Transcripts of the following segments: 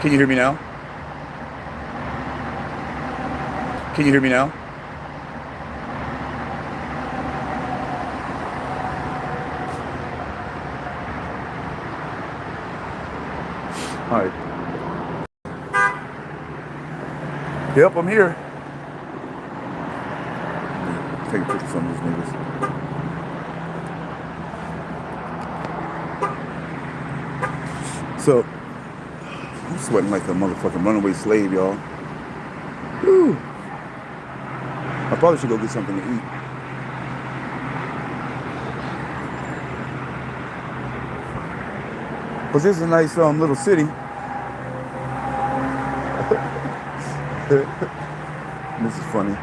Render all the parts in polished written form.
Can you hear me now? Can you hear me now? All right. Yep, I'm here. Take a picture of some of these niggas. So, I'm sweating like a motherfucking runaway slave, y'all. Whew. I probably should go get something to eat. But this is a nice little city. This is funny.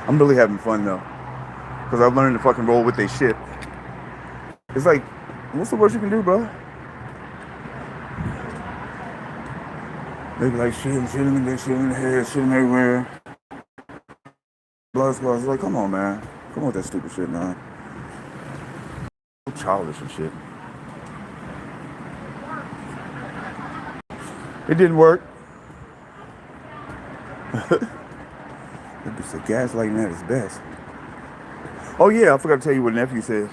I'm really having fun though, because I've learned to fucking roll with their shit. It's like, what's the worst you can do, bro? They be like, shit in the shit in the head, shit everywhere. Blood spots. Like, come on, man. Come on with that stupid shit, man. So childish and shit. It didn't work. It's a gaslighting at its best. Oh yeah, I forgot to tell you what nephew says.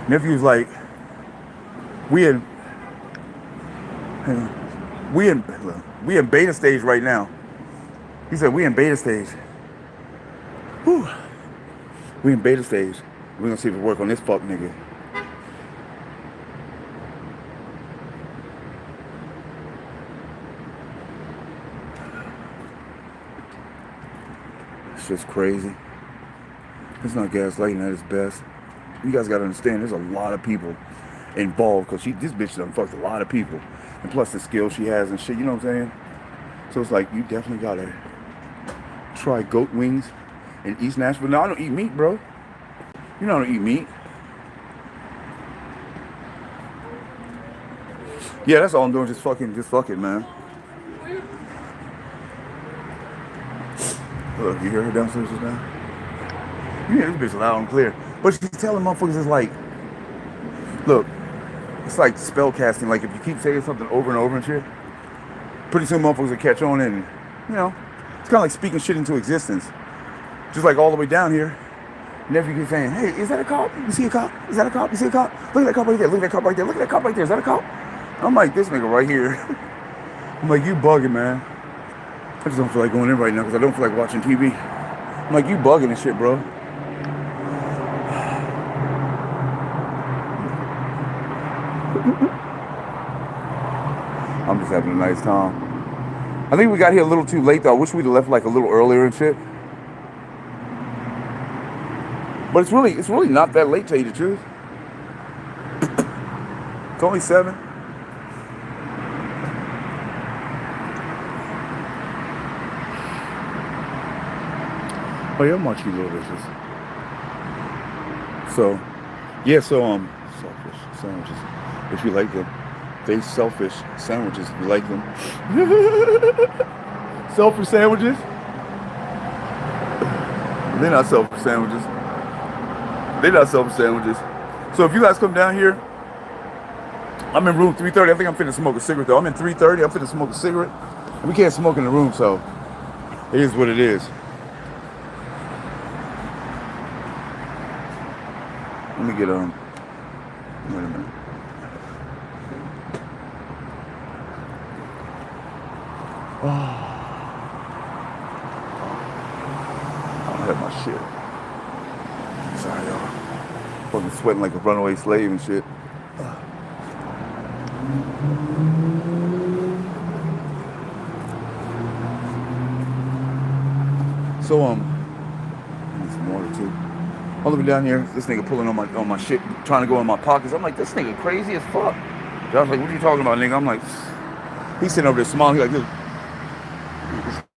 Nephew's like, we in beta stage right now. He said we in beta stage. Whew. We in beta stage. We're gonna see if it work on this fuck nigga. It's just crazy. It's not gaslighting at its best. You guys gotta understand, there's a lot of people involved, because this bitch done fucked a lot of people. And plus the skill she has and shit, you know what I'm saying? So it's like, you definitely gotta try goat wings in East Nashville. No, I don't eat meat, bro. You know I don't eat meat. Yeah, that's all I'm doing, just fucking, man. Look, you hear her downstairs just now? You hear this bitch loud and clear. But she's telling motherfuckers, it's like, look, it's like spell casting. Like, if you keep saying something over and over and shit, pretty soon motherfuckers will catch on, and, you know, it's kind of like speaking shit into existence. Just like all the way down here. Nephew keeps saying, hey, is that a cop? You see a cop? Is that a cop? You see a cop? Look at that cop right there. Look at that cop right there. Look at that cop right there. Is that a cop? I'm like, this nigga right here. I'm like, you bugging, man. I just don't feel like going in right now because I don't feel like watching TV. I'm like, you bugging and shit, bro. I'm just having a nice time. I think we got here a little too late though. I wish we'd have left like a little earlier and shit. But it's really not that late, to tell you the truth. It's only 7. Oh yeah, I'm watching you little bitches. So, yeah, selfish sandwiches, if you like them. They selfish sandwiches, if you like them. Selfish sandwiches? They're not selfish sandwiches. They're not selfish sandwiches. So if you guys come down here, I'm in room 330. I think I'm finna smoke a cigarette though. I'm in 330. I'm finna smoke a cigarette. And we can't smoke in the room, so it is what it is. Let me get wait a minute. Oh, I don't have my shit. Sorry, y'all. Fucking sweating like a runaway slave and shit. So need some water too. All the way down here, this nigga pulling on my shit, trying to go in my pockets. I'm like, this nigga crazy as fuck. Josh like, what are you talking about, nigga? I'm like, he's sitting over there smiling. He's like, this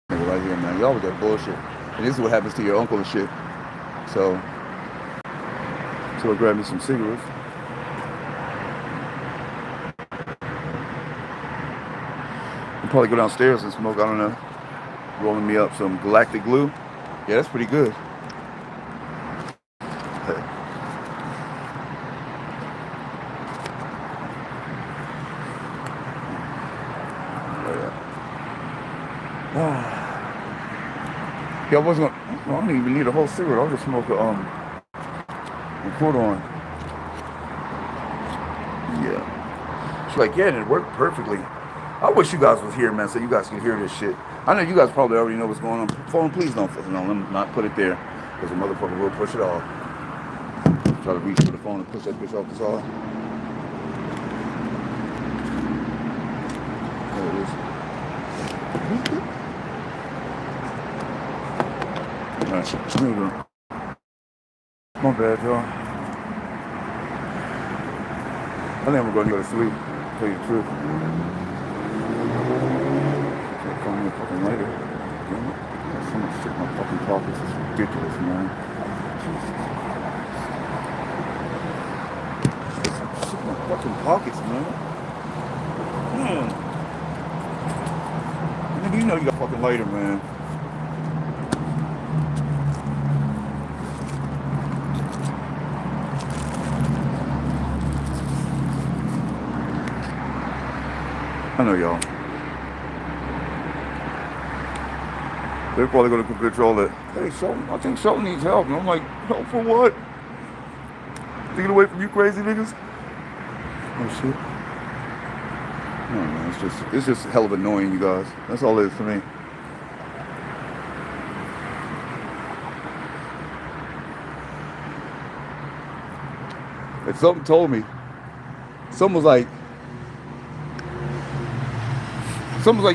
nigga right here, man. Y'all with that bullshit. And this is what happens to your uncle and shit. So I grabbed me some cigarettes. I'll probably go downstairs and smoke, I don't know. Rolling me up some Galactic Glue. Yeah, that's pretty good. Yeah, I wasn't gonna, I don't even need a whole cigarette. I'll just smoke a quarter on. Yeah. She's like, yeah, and it worked perfectly. I wish you guys was here, man, so you guys can hear this shit. I know you guys probably already know what's going on. Phone, please don't, let me not put it there, because the motherfucker will push it off. Try to reach for the phone and push that bitch off the side. There it is. Alright, here we go. My bad, y'all. I think I'm going to go to sleep, tell you the truth. Can't find me a fucking lighter. Damn it. I got so much shit in my fucking pockets. It's ridiculous, man. Jesus Christ. Shit in my fucking pockets, man. Man. Nigga, you know you got a fucking lighter, man. I know y'all. They're probably going to control it. Hey, Shelton, I think Shelton needs help. And I'm like, help for what? To get away from you crazy niggas? Oh, shit. No, man, it's just hell of annoying, you guys. That's all it is for me. And something told me. Someone was like,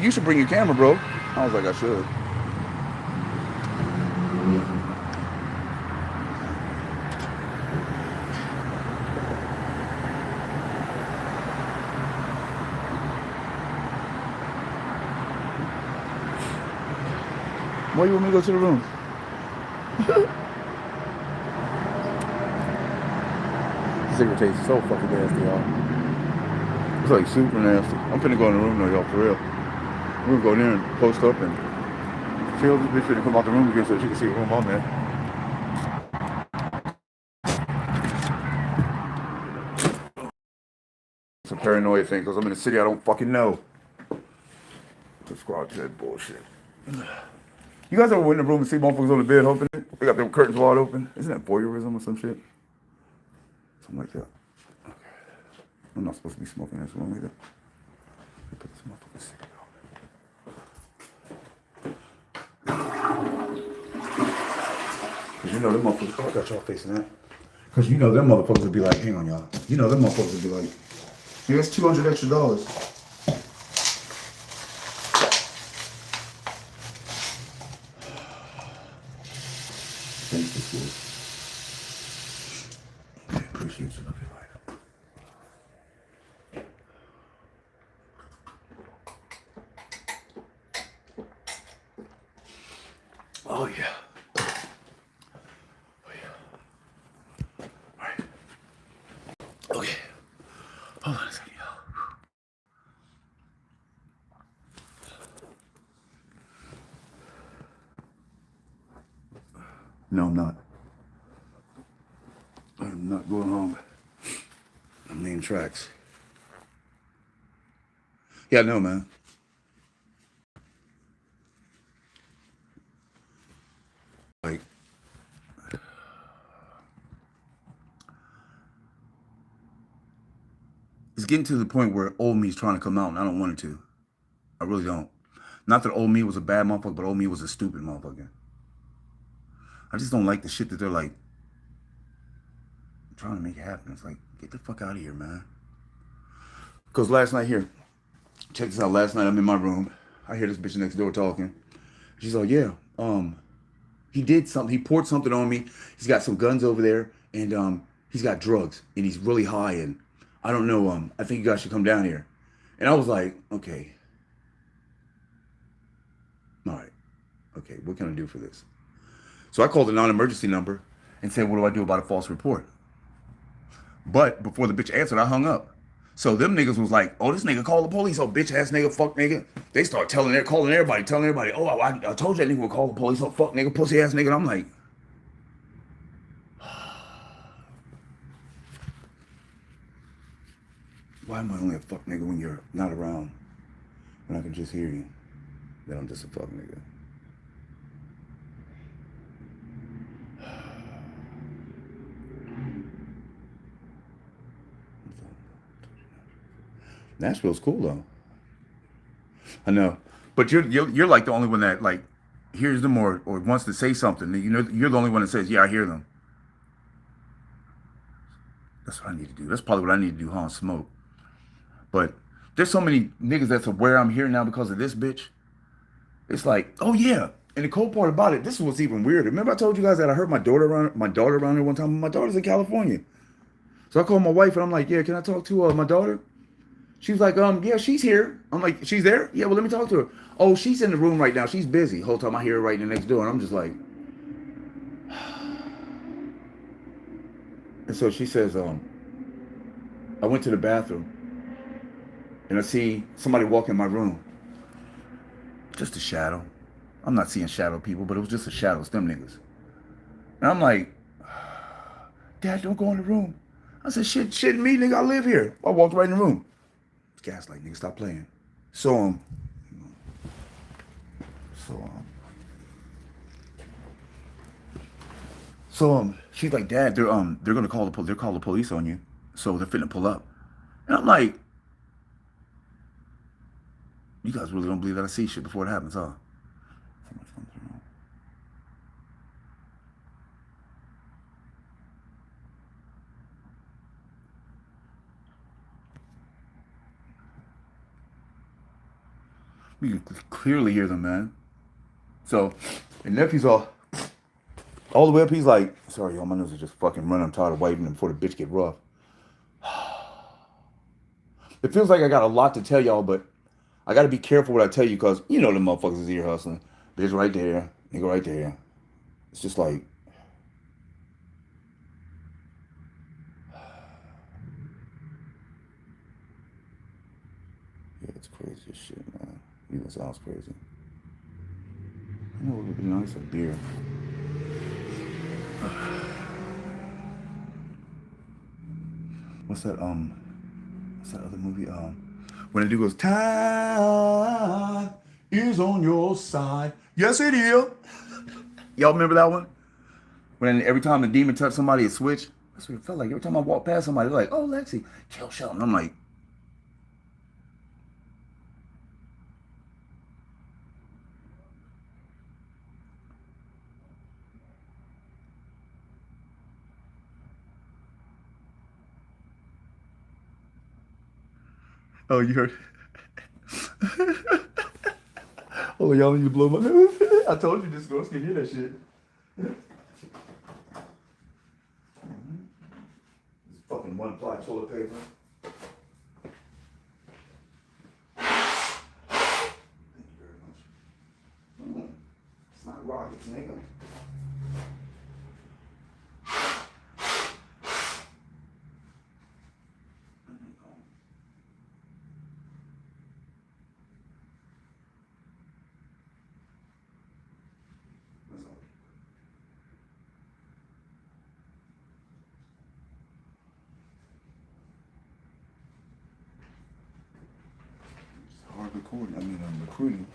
you should bring your camera, bro. I was like, I should. Why you want me to go to the room? Cigarette tastes so fucking nasty, y'all. It's like super nasty. I'm finna go in the room though, y'all, for real. We're gonna go in there and post up and chill. This bitch finna come out the room again so she can see the room I'm in. It's a paranoia thing because I'm in a city I don't fucking know. Subscribe to that bullshit. You guys ever went in the room and see motherfuckers on the bed open it? They got their curtains wide open. Isn't that voyeurism or some shit? Something like that. Okay. I'm not supposed to be smoking in this room either. Put this motherfucking cigarette on. Because you know them motherfuckers, oh, I got y'all facing that. Because you know them motherfuckers would be like, hang on y'all. You know them motherfuckers would be like, here's $200 extra. Thanks for school. I appreciate you, love you, light. Oh yeah. Oh yeah. All right. Okay. Hold on a second, y'all. No, I'm not. I'm not going home. I'm laying tracks. Yeah, no, man. Like, it's getting to the point where old me's trying to come out, and I don't want it to. I really don't. Not that old me was a bad motherfucker, but old me was a stupid motherfucker. I just don't like the shit that they're like trying to make it happen. It's like, get the fuck out of here, man. Because last night here, check this out. Last night I'm in my room. I hear this bitch next door talking. She's like, yeah, he did something. He poured something on me. He's got some guns over there, and he's got drugs, and he's really high. And I don't know. I think you guys should come down here. And I was like, okay, all right, okay. What can I do for this? So I called the non-emergency number and said, what do I do about a false report? But before the bitch answered, I hung up. So them niggas was like, oh, this nigga called the police. Oh, bitch ass nigga, fuck nigga. They start calling everybody. Oh, I told you that nigga would call the police. Oh, fuck nigga, pussy ass nigga. And I'm like, why am I only a fuck nigga when you're not around? When I can just hear you? Then I'm just a fuck nigga. Nashville's cool though. I know, but you're like the only one that like hears them or wants to say something. You know, you're the only one that says, "Yeah, I hear them." That's what I need to do. That's probably what I need to do, huh? Smoke. But there's so many niggas that's aware I'm here now because of this bitch. It's like, oh yeah. And the cool part about it, this is what's even weirder. Remember I told you guys that I heard my daughter around here one time. My daughter's in California. So I called my wife and I'm like, yeah, can I talk to my daughter? She was like, yeah, she's here. I'm like, she's there? Yeah, well, let me talk to her. Oh, she's in the room right now. She's busy. Whole time I hear her right in the next door. And I'm just like, and so she says, I went to the bathroom and I see somebody walk in my room. Just a shadow. I'm not seeing shadow people, but it was just a shadow. It's them niggas. And I'm like, Dad, don't go in the room. I said, shit, me, nigga, I live here. I walked right in the room. Gaslight, nigga, stop playing. So, she's like, Dad, they're gonna call the police on you. So they're finna pull up. And I'm like, you guys really don't believe that I see shit before it happens, huh? We can clearly hear them, man. So, and nephew's all the way up. He's like, sorry, y'all, my nose is just fucking running. I'm tired of waiting before the bitch get rough. It feels like I got a lot to tell y'all, but I got to be careful what I tell you because you know the motherfuckers is ear hustling. Bitch right there, nigga right there. It's just like, yeah, it's crazy as shit, man. Even sounds crazy. You know what would be nice? A beer. What's that? What's that other movie? When the dude goes, "Time is on your side." Yes, it is. Y'all remember that one? When every time the demon touched somebody, it switched. That's what it felt like. Every time I walked past somebody, they're like, "Oh, Lexi, kill Sheldon." I'm like, "Oh, you heard?" Oh, y'all need to blow my nose. I told you this ghost can hear that shit. This fucking one-ply toilet paper. Thank you very much. It's not rockets, nigga. Hard recording. I mean, I'm recruiting.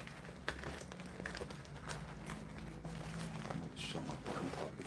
Shut my fucking pocket.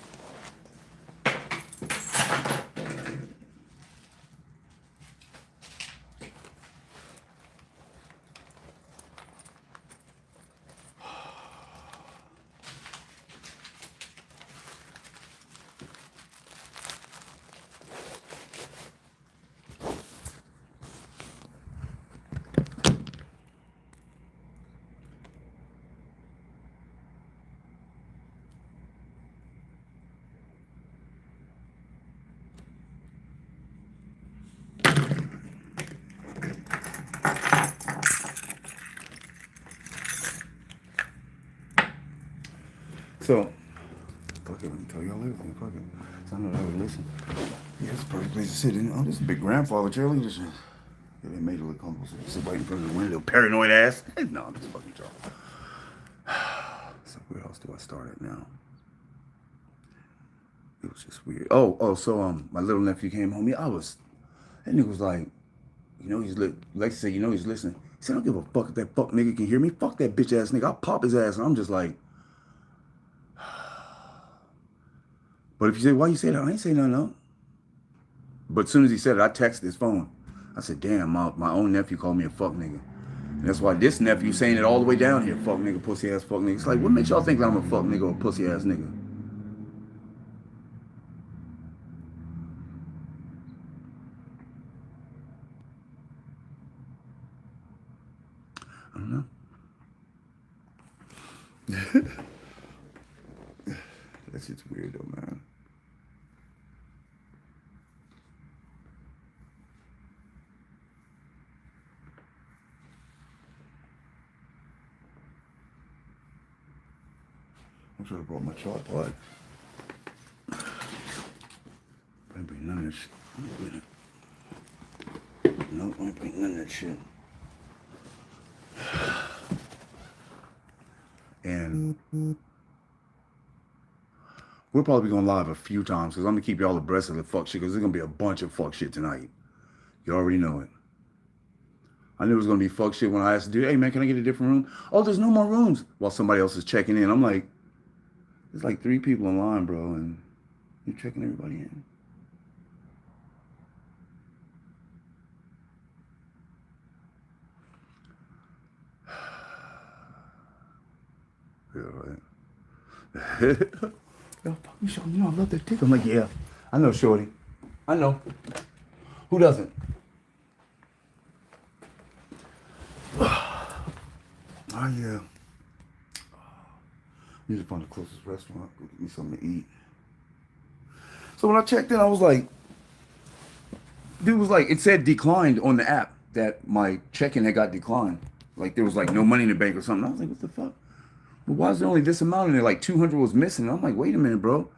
So, fuck it, let me tell y'all everything. Fuck it. So I know that would listen. Yeah, it's a perfect place to sit in. Oh, this is big grandfather chair. Look at this shit. Yeah, they made it look comfortable. So you sit right in front of the window, paranoid ass. No, I'm just fucking joking. So where else do I start at now? It was just weird. So my little nephew came home. Yeah, that nigga was like, You know he's Lexi said, you know he's listening. He said, I don't give a fuck if that fuck nigga can hear me. Fuck that bitch ass nigga. I'll pop his ass. And I'm just like, but if you say, why you say that? I ain't say nothing, no. But as soon as he said it, I texted his phone. I said, damn, my own nephew called me a fuck nigga. And that's why this nephew saying it all the way down here. Fuck nigga, pussy ass, fuck nigga. It's like, what makes y'all think that I'm a fuck nigga or a pussy ass nigga? I don't know. That shit's weird though, man. I should have brought my tripod. I ain't bring none of this shit. Nope, I ain't bring none of that shit. And we'll probably be going live a few times because I'm going to keep y'all abreast of the fuck shit because there's going to be a bunch of fuck shit tonight. You already know it. I knew it was going to be fuck shit when I asked the dude, hey man, can I get a different room? Oh, there's no more rooms. While somebody else is checking in. I'm like, there's like 3 people in line, bro, and you're checking everybody in. Yeah, right. Yo, fuck me, Shorty. You know I love that dick. I'm like, yeah, I know, Shorty. I know. Who doesn't? Oh, yeah. Need to find the closest restaurant. Go get me something to eat. So when I checked in, I was like, dude was like, it said declined on the app that my check-in had got declined. Like there was like no money in the bank or something. I was like, what the fuck? Well, why is there only this amount in there? Like 200 was missing. I'm like, wait a minute, bro.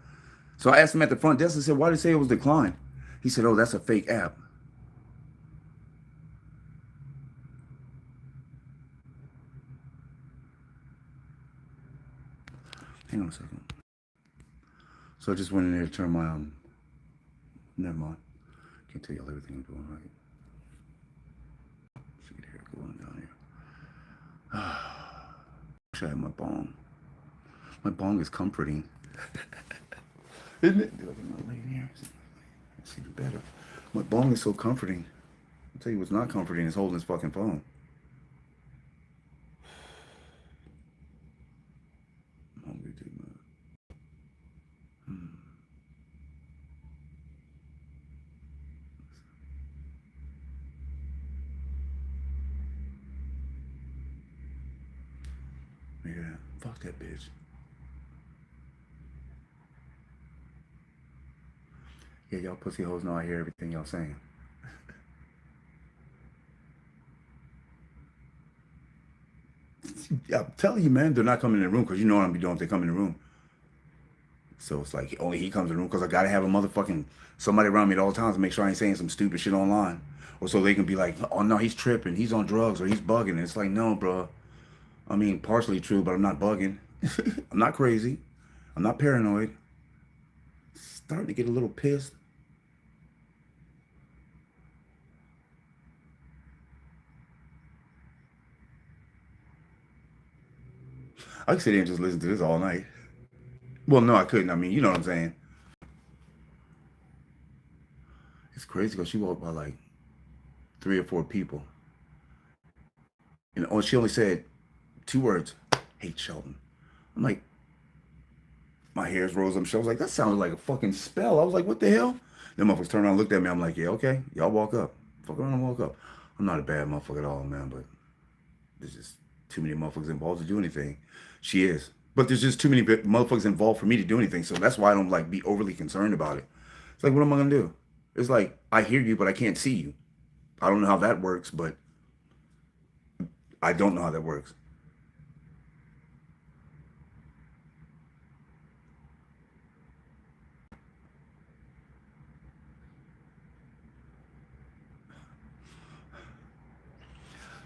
So I asked him at the front desk. I said, why did it say it was declined? He said, oh, that's a fake app. Hang on a second. So I just went in there to turn my never mind. Can't tell y'all everything I'm doing right. Let's get hair going down here. Wish I had my bong. My bong is comforting. Isn't it? Do I get my lay in here? Let's see better. My bong is so comforting. I'll tell you what's not comforting is holding this fucking phone. I'm hungry too, man. Yeah, fuck that bitch. Yeah, y'all pussy hoes know I hear everything y'all saying. Yeah, I'm telling you, man, they're not coming in the room because you know what I'm be doing if they come in the room. So it's like only he comes in the room because I gotta have a motherfucking somebody around me at all times to make sure I ain't saying some stupid shit online, or so they can be like, oh no, he's tripping, he's on drugs, or he's bugging. And it's like, no, bro. I mean, partially true, but I'm not bugging. I'm not crazy. I'm not paranoid. Starting to get a little pissed. I could sit here and just listen to this all night. Well, no, I couldn't. I mean, you know what I'm saying. It's crazy because she walked by like 3 or 4 people. And she only said 2 words. Hate Shelton. I'm like, my hairs rose up. She was like, that sounded like a fucking spell. I was like, what the hell? Then motherfuckers turned around and looked at me. I'm like, yeah, okay. Y'all walk up. Fuck around and walk up. I'm not a bad motherfucker at all, man, but there's just too many motherfuckers involved to do anything. She is. But there's just too many motherfuckers involved for me to do anything. So that's why I don't like be overly concerned about it. It's like, what am I gonna do? It's like I hear you, but I can't see you. I don't know how that works, but I don't know how that works.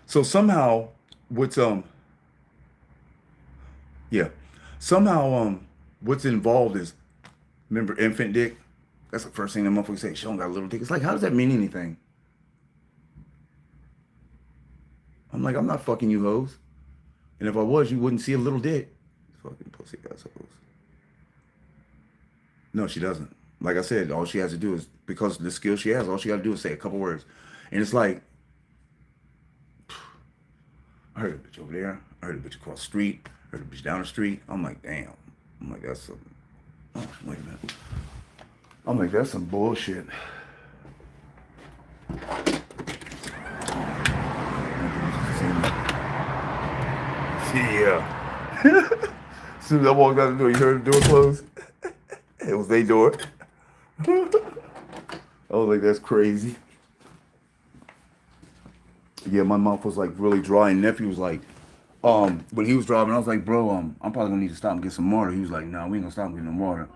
So somehow, what's yeah, somehow what's involved is remember infant dick. That's the first thing that motherfuckers say. She don't got a little dick. It's like, how does that mean anything? I'm like, I'm not fucking you hoes. And if I was, you wouldn't see a little dick. Fucking pussy assholes. No, she doesn't. Like I said, all she has to do is, because of the skill she has, all she got to do is say a couple words. And it's like, I heard a bitch over there. I heard a bitch across the street. I heard a bitch down the street. I'm like, damn. I'm like, that's some. Oh, wait a minute. I'm like, that's some bullshit. Yeah. As soon as I walked out the door, you heard the door close? It was their door. I was like, that's crazy. Yeah, my mouth was like really dry, and nephew was like, but he was driving. I was like, bro, I'm probably gonna need to stop and get some water. He was like, no, we ain't gonna stop and get no water.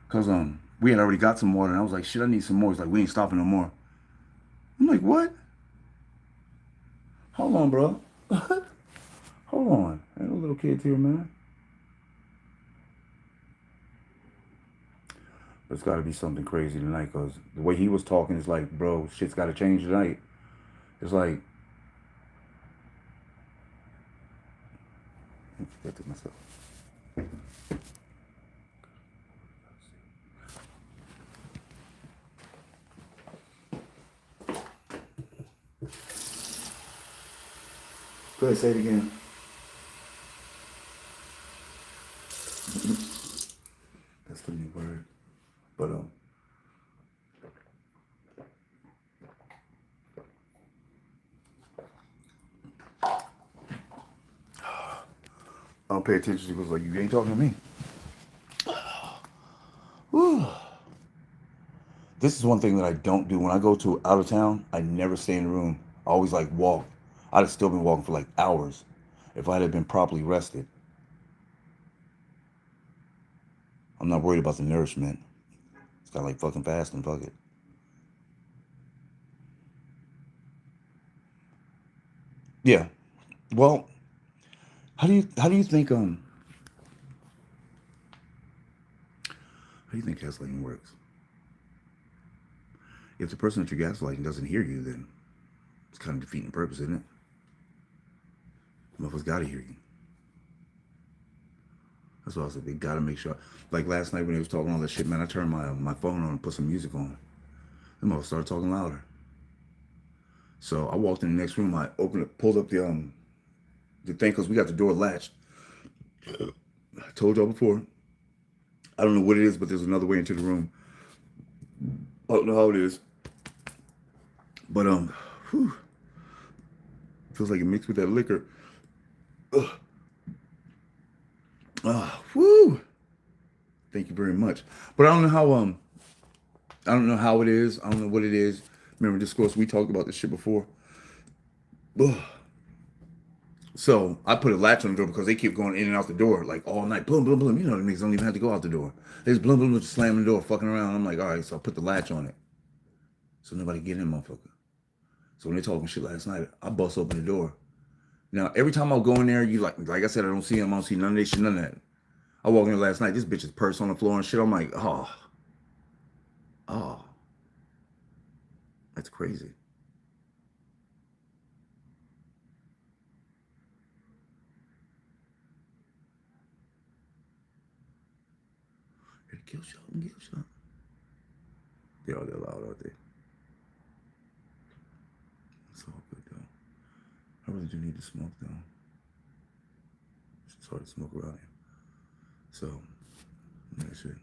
Cause we had already got some water, and I was like, shit, I need some more. He's like, we ain't stopping no more. I'm like, what? Hold on, bro. Hold on. Ain't no little kids here, man. But it's got to be something crazy tonight, because the way he was talking is like, bro, shit's got to change tonight. It's like, I forget to myself. Go ahead, say it again. That's the new word. But I don't pay attention. He was like, you ain't talking to me. Whew. This is one thing that I don't do. When I go to out of town, I never stay in the room. I always like walk. I'd have still been walking for like hours if I had been properly rested. I'm not worried about the nourishment. It's kind of like fucking fasting. Fuck it. Yeah. Well, how do you think how do you think gaslighting works? If the person that you're gaslighting doesn't hear you, then it's kind of defeating the purpose, isn't it? Motherfuckers gotta hear you. That's why I said they gotta make sure. Like last night when they was talking all that shit, man, I turned my phone on and put some music on. The motherfucker started talking louder. So I walked in the next room. I opened it, pulled up the thing, because we got the door latched. I told y'all before. I don't know what it is, but there's another way into the room. I don't know how it is, but whew, feels like it mixed with that liquor. Ugh. Whoo! Thank you very much. But I don't know how I don't know how it is. I don't know what it is. Remember, discourse, we talked about this shit before. Ugh. So I put a latch on the door because they keep going in and out the door like all night. Boom, boom, boom. You know, the niggas don't even have to go out the door. They just boom, boom, boom, just slamming the door, fucking around. I'm like, all right, so I put the latch on it. So nobody get in, motherfucker. So when they talking shit last night, I bust open the door. Now, every time I go in there, you like I said, I don't see him. I don't see none of this shit, none of that. I walked in there last night. This bitch's purse on the floor and shit. I'm like, oh, that's crazy. Here, kill shot and kill shot. They're loud, aren't they? It's all good though. I really do need to smoke though. It's hard to smoke around here. So, that shit.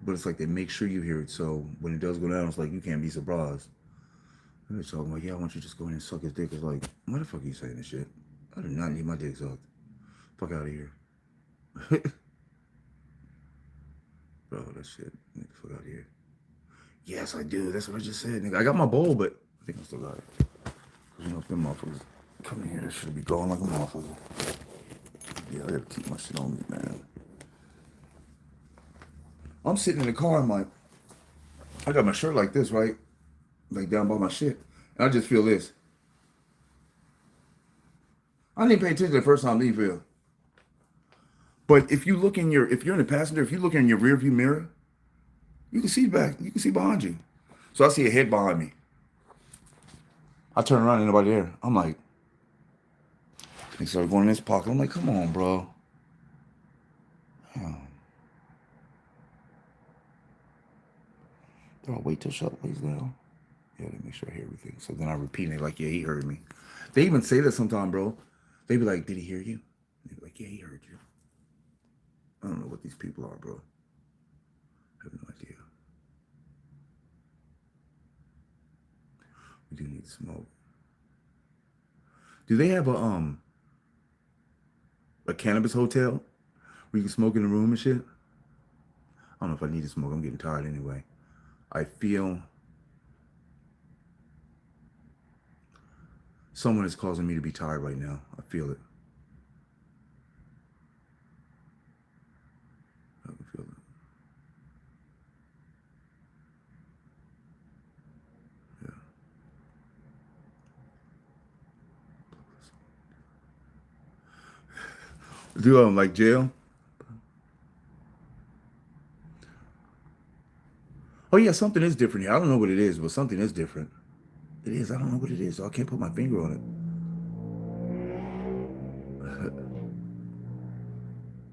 But it's like they make sure you hear it, so when it does go down, it's like you can't be surprised. And they're talking like, yeah, I want you to just go in and suck his dick. It's like, why the fuck are you saying this shit? I do not need my dick sucked. Fuck out of here. Bro, that shit. Nigga, fuck out of here. Yes, I do. That's what I just said, nigga. I got my bowl, but I think I still got it. Because you know, if them motherfuckers come in here, this should be going like a motherfucker. Yeah, I gotta keep my shit on me, man. I'm sitting in the car, I'm like, I got my shirt like this, right? Like down by my shit. And I just feel this. I didn't pay attention the first time I feel. But if you look in your, if you're in the passenger, if you look in your rear view mirror, you can see back, you can see behind you. So I see a head behind me. I turn around, ain't nobody there. I'm like, he started going in his pocket. I'm like, come on, bro. I'll wait till shut lays down. Yeah, to make sure I hear everything. So then I repeat, and they're like, yeah, he heard me. They even say that sometime, bro. They be like, did he hear you? They be like, yeah, he heard you. I don't know what these people are, bro. I have no idea. We do need to smoke. Do they have a cannabis hotel where you can smoke in the room and shit? I don't know if I need to smoke. I'm getting tired anyway. I feel someone is causing me to be tired right now. I feel it. I can feel it. Yeah. Do like jail? Oh yeah, something is different here. I don't know what it is, but something is different. It is. I don't know what it is. So I can't put my finger on it. I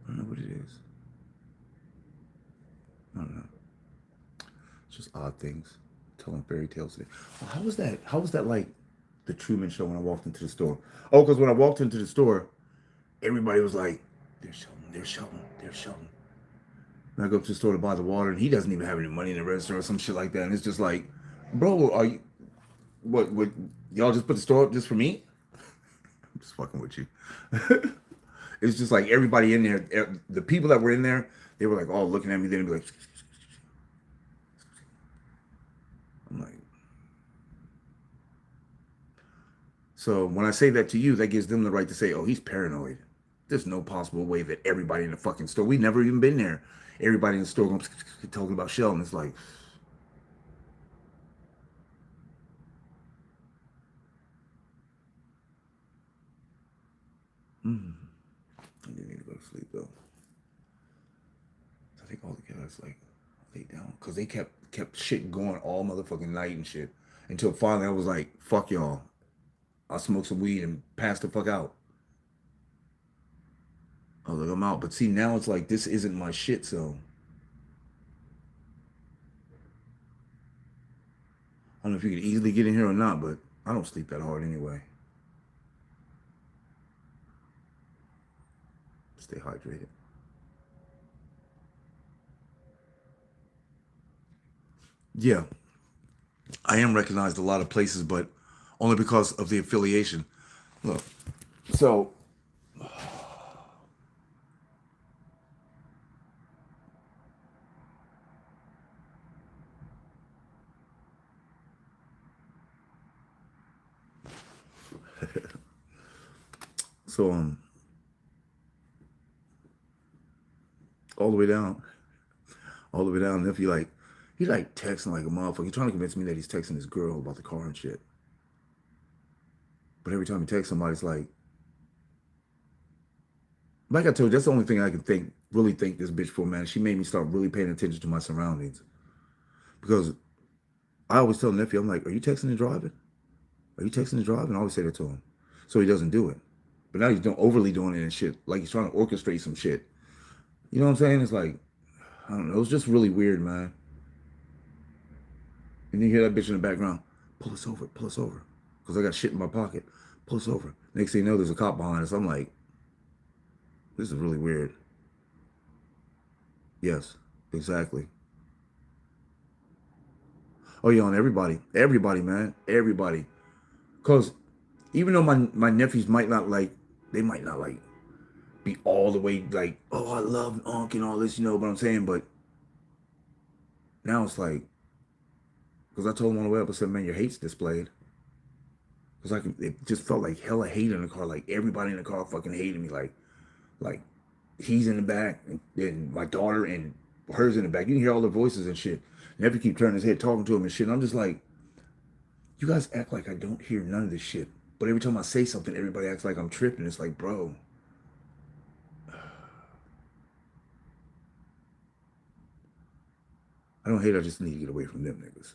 don't know what it is. I don't know. It's just odd things. Telling fairy tales today. Oh, how was that? How was that like the Truman Show when I walked into the store? Oh, because when I walked into the store, everybody was like, "There's Sheldon. There's Sheldon. There's Sheldon." And I go up to the store to buy the water, and he doesn't even have any money in the register or some shit like that. And it's just like, bro, are you what y'all just put the store up just for me? I'm just fucking with you. It's just like everybody in there, the people that were in there, they were like all looking at me. Then be like, I'm like, so when I say that to you, that gives them the right to say, oh, he's paranoid. There's no possible way that everybody in the fucking store, we never even been there. Everybody in the store talking about Sheldon. It's like, I do need to go to sleep though. I think all the guys like lay down because they kept shit going all motherfucking night and shit until finally I was like, fuck y'all. I'll smoke some weed and pass the fuck out. I was like, I'm out. But see, now it's like this isn't my shit, so I don't know if you could easily get in here or not, but I don't sleep that hard anyway. Stay hydrated. Yeah, I am recognized a lot of places, but only because of the affiliation. Look, so so all the way down, all the way down. And if he like texting like a motherfucker, he's trying to convince me that he's texting his girl about the car and shit. But every time he texts somebody, it's like I told you, that's the only thing I can think, really think this bitch for, man. She made me start really paying attention to my surroundings because I always tell nephew, I'm like, are you texting and driving? Are you texting and driving? I always say that to him, so he doesn't do it. But now he's doing overly doing it and shit, like he's trying to orchestrate some shit. You know what I'm saying? It's like I don't know. It was just really weird, man. And you hear that bitch in the background, pull us over, because I got shit in my pocket. Pull us over. Next thing you know, there's a cop behind us. I'm like, this is really weird. Yes, exactly. Oh yeah, on everybody, man, everybody. Cause even though my nephews might not like, they might not like be all the way like, oh, I love Unc and all this, you know what I'm saying? But now it's like, because I told him on the way up, I said, man, your hate's displayed. Because like it just felt like hella hate in the car. Like everybody in the car fucking hated me. Like he's in the back and my daughter and hers in the back. You can hear all the voices and shit. Nephew keep turning his head talking to him and shit. And I'm just like, you guys act like I don't hear none of this shit. But every time I say something, everybody acts like I'm tripping. It's like, bro, I don't hate. I just need to get away from them niggas.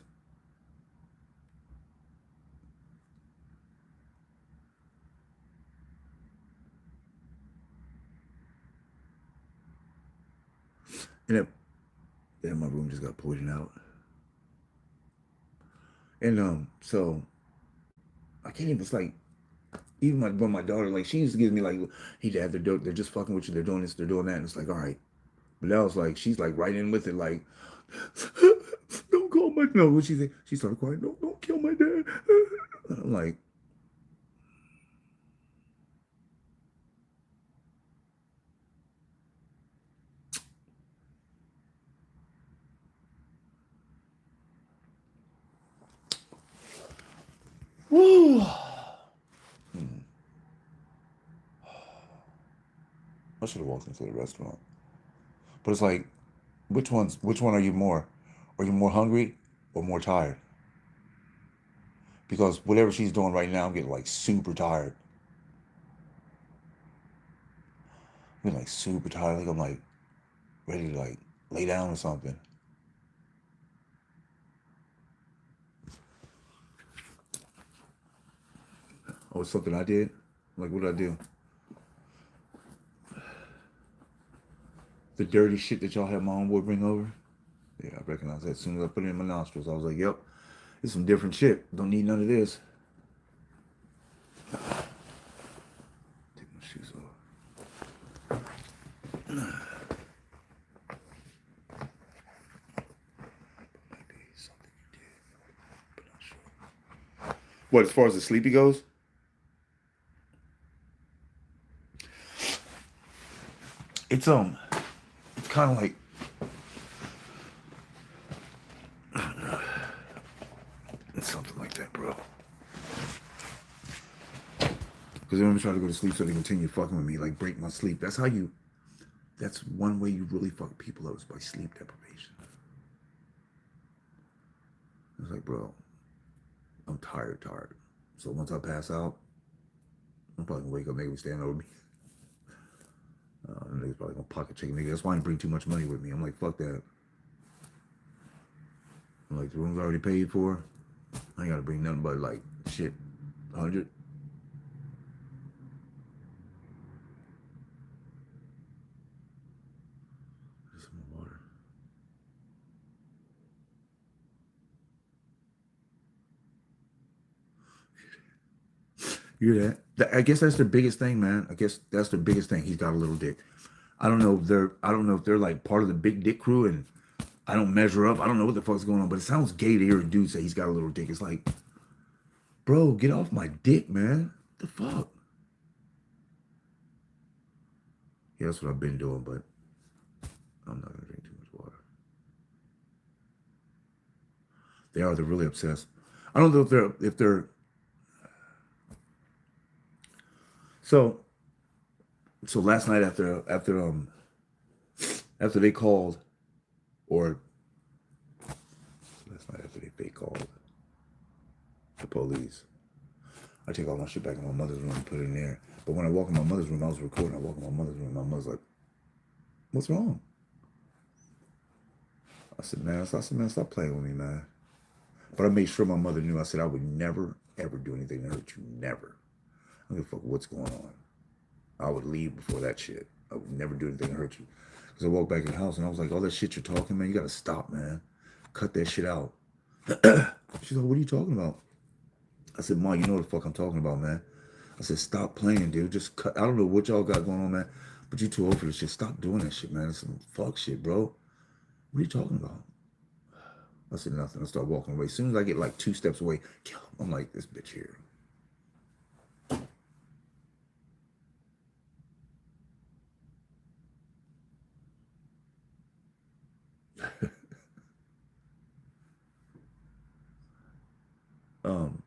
And then my room just got poisoned out. And so I can't even. It's like even when my daughter, like, she used to give me like, hey dad, they're just fucking with you. They're doing this. They're doing that. And it's like, all right. But now it's like she's like right in with it. Like, don't call my no. What she say? She started crying. Don't kill my dad. I'm like, woo. I should have walked into the restaurant. But it's like, which one are you more? Are you more hungry or more tired? Because whatever she's doing right now, I'm getting like super tired. I'm getting like super tired. Like I'm like ready to like lay down or something. Oh, it's something I did? Like what did I do? The dirty shit that y'all had my homeboy bring over? Yeah, I recognized that as soon as I put it in my nostrils. I was like, yep, it's some different shit. Don't need none of this. Take my shoes off. What, as far as the sleepy goes? It's kind of like it's something like that, bro. Because they're trying to go to sleep so they continue fucking with me, like break my sleep. That's one way you really fuck people up is by sleep deprivation. It's like, bro, I'm tired. So once I pass out, I'm probably gonna wake up, nigga stand over me. Niggas probably gonna pocket check nigga. That's why I didn't bring too much money with me. I'm like, fuck that. I'm like, the room's already paid for. I ain't gotta bring nothing but like shit, 100. Just some water. You hear that? I guess that's the biggest thing, man. I guess that's the biggest thing. He's got a little dick. I don't know if they're like part of the big dick crew and I don't measure up. I don't know what the fuck's going on, but it sounds gay to hear a dude say he's got a little dick. It's like, bro, get off my dick, man. What the fuck? Yeah, that's what I've been doing, but I'm not gonna drink too much water. They're really obsessed. I don't know if they're so so last night after they called or last night after they called the police, I take all my shit back in my mother's room and put it in there. But when I walk in my mother's room, I was recording. I walk in my mother's room, and my mother's like, "What's wrong?" I said, man, stop playing with me, man. But I made sure my mother knew. I said I would never, ever do anything to hurt you. Never. I don't give a fuck what's going on. I would leave before that shit. I would never do anything to hurt you. Because I walked back in the house and I was like, all that shit you're talking, man, you got to stop, man. Cut that shit out. She's like, what are you talking about? I said, Ma, you know what the fuck I'm talking about, man. I said, stop playing, dude. Just cut. I don't know what y'all got going on, man. But you too old for this shit. Stop doing that shit, man. It's some fuck shit, bro. What are you talking about? I said nothing. I start walking away. As soon as I get like 2 steps away, I'm like, this bitch here. um,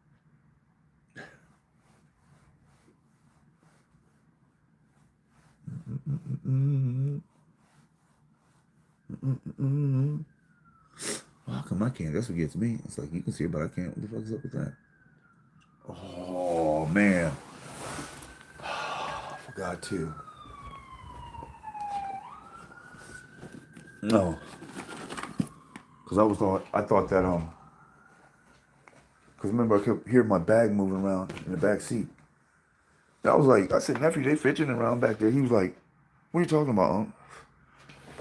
how come I can't? That's what gets me. It's like you can see it, but I can't. What the fuck is up with that? Oh man, I forgot to. No, Cause I thought that cause remember I kept hearing my bag moving around in the back seat. And I was like, I said, nephew, they fidgeting around back there. He was like, what are you talking about,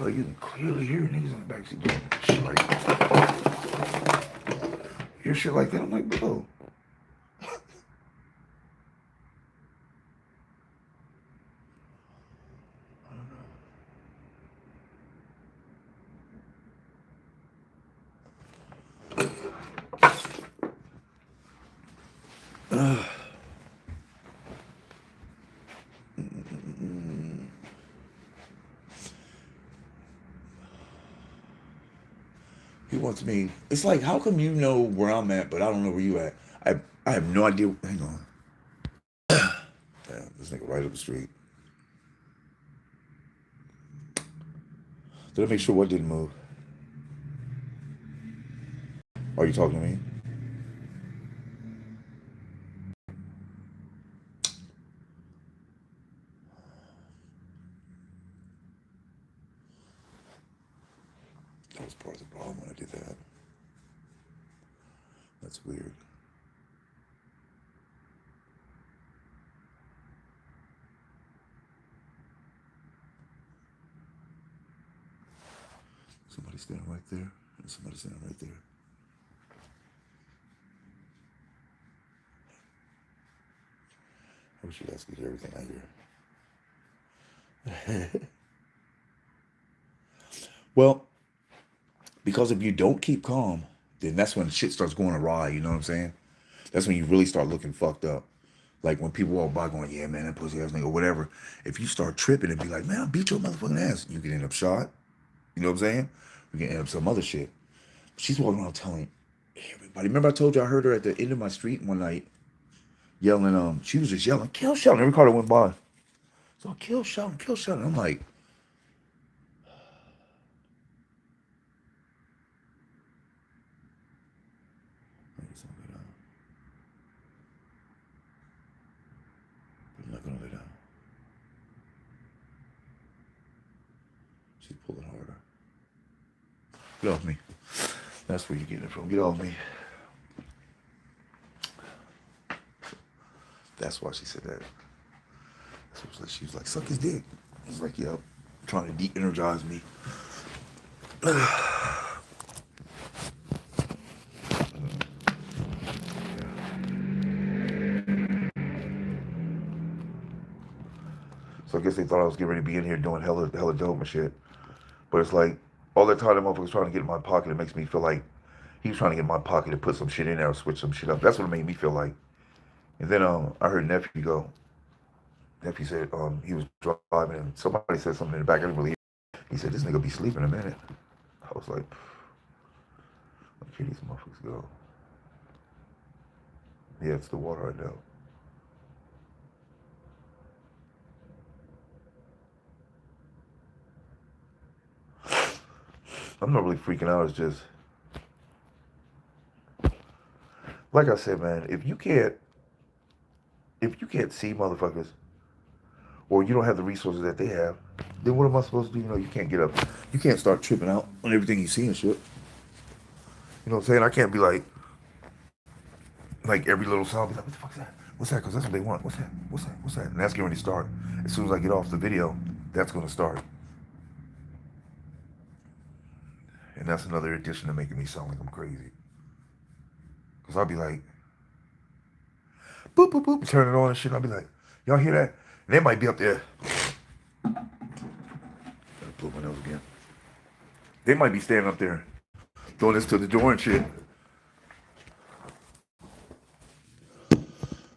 Like you can clearly hear niggas in the back seat doing shit like hear shit like that. I'm like, bro. He wants me. It's like, how come you know where I'm at, but I don't know where you at? I have no idea. Hang on. Damn, this nigga right up the street. Did I make sure what didn't move? Are you talking to me? That was part of the problem when I did that. That's weird. Somebody's standing right there, and somebody's standing right there. I wish you guys could hear everything I hear. Well, because if you don't keep calm, then that's when shit starts going awry. You know what I'm saying? That's when you really start looking fucked up. Like when people walk by going, yeah, man, that pussy ass nigga, whatever. If you start tripping and be like, man, I'll beat your motherfucking ass, you can end up shot. You know what I'm saying? You can end up some other shit. She's walking around telling everybody. Remember I told you I heard her at the end of my street one night yelling, she was just yelling, kill Sheldon. Every car that went by. So kill Sheldon, kill Sheldon. I'm like, I'm not gonna lay down. She's pulling harder. Get off me. That's where you're getting it from. Get off me. That's why she said that. She was like, suck his dick. I was like, yeah, trying to de-energize me. So I guess they thought I was getting ready to be in here doing hella dope and shit. But it's like, all that time that motherfucker was trying to get in my pocket, it makes me feel like he was trying to get in my pocket to put some shit in there or switch some shit up. That's what it made me feel like. And then I heard nephew go. Nephew said he was driving and somebody said something in the back. I didn't really hear. He said, this nigga be sleeping in a minute. I was like, okay, these motherfuckers go. Yeah, it's the water right now. I'm not really freaking out. It's just, like I said, man, if you can't see motherfuckers or you don't have the resources that they have, then what am I supposed to do? You know, you can't get up. You can't start tripping out on everything you see and shit. You know what I'm saying? I can't be like every little sound, be like, what the fuck's that? What's that? Because that's what they want. What's that? What's that? What's that? And that's getting ready to start. As soon as I get off the video, that's going to start. And that's another addition to making me sound like I'm crazy. Because I'll be like, boop, boop, boop, turn it on and shit. And I'll be like, y'all hear that? And they might be up there. Gotta blow my nose again. They might be standing up there throwing this to the door and shit.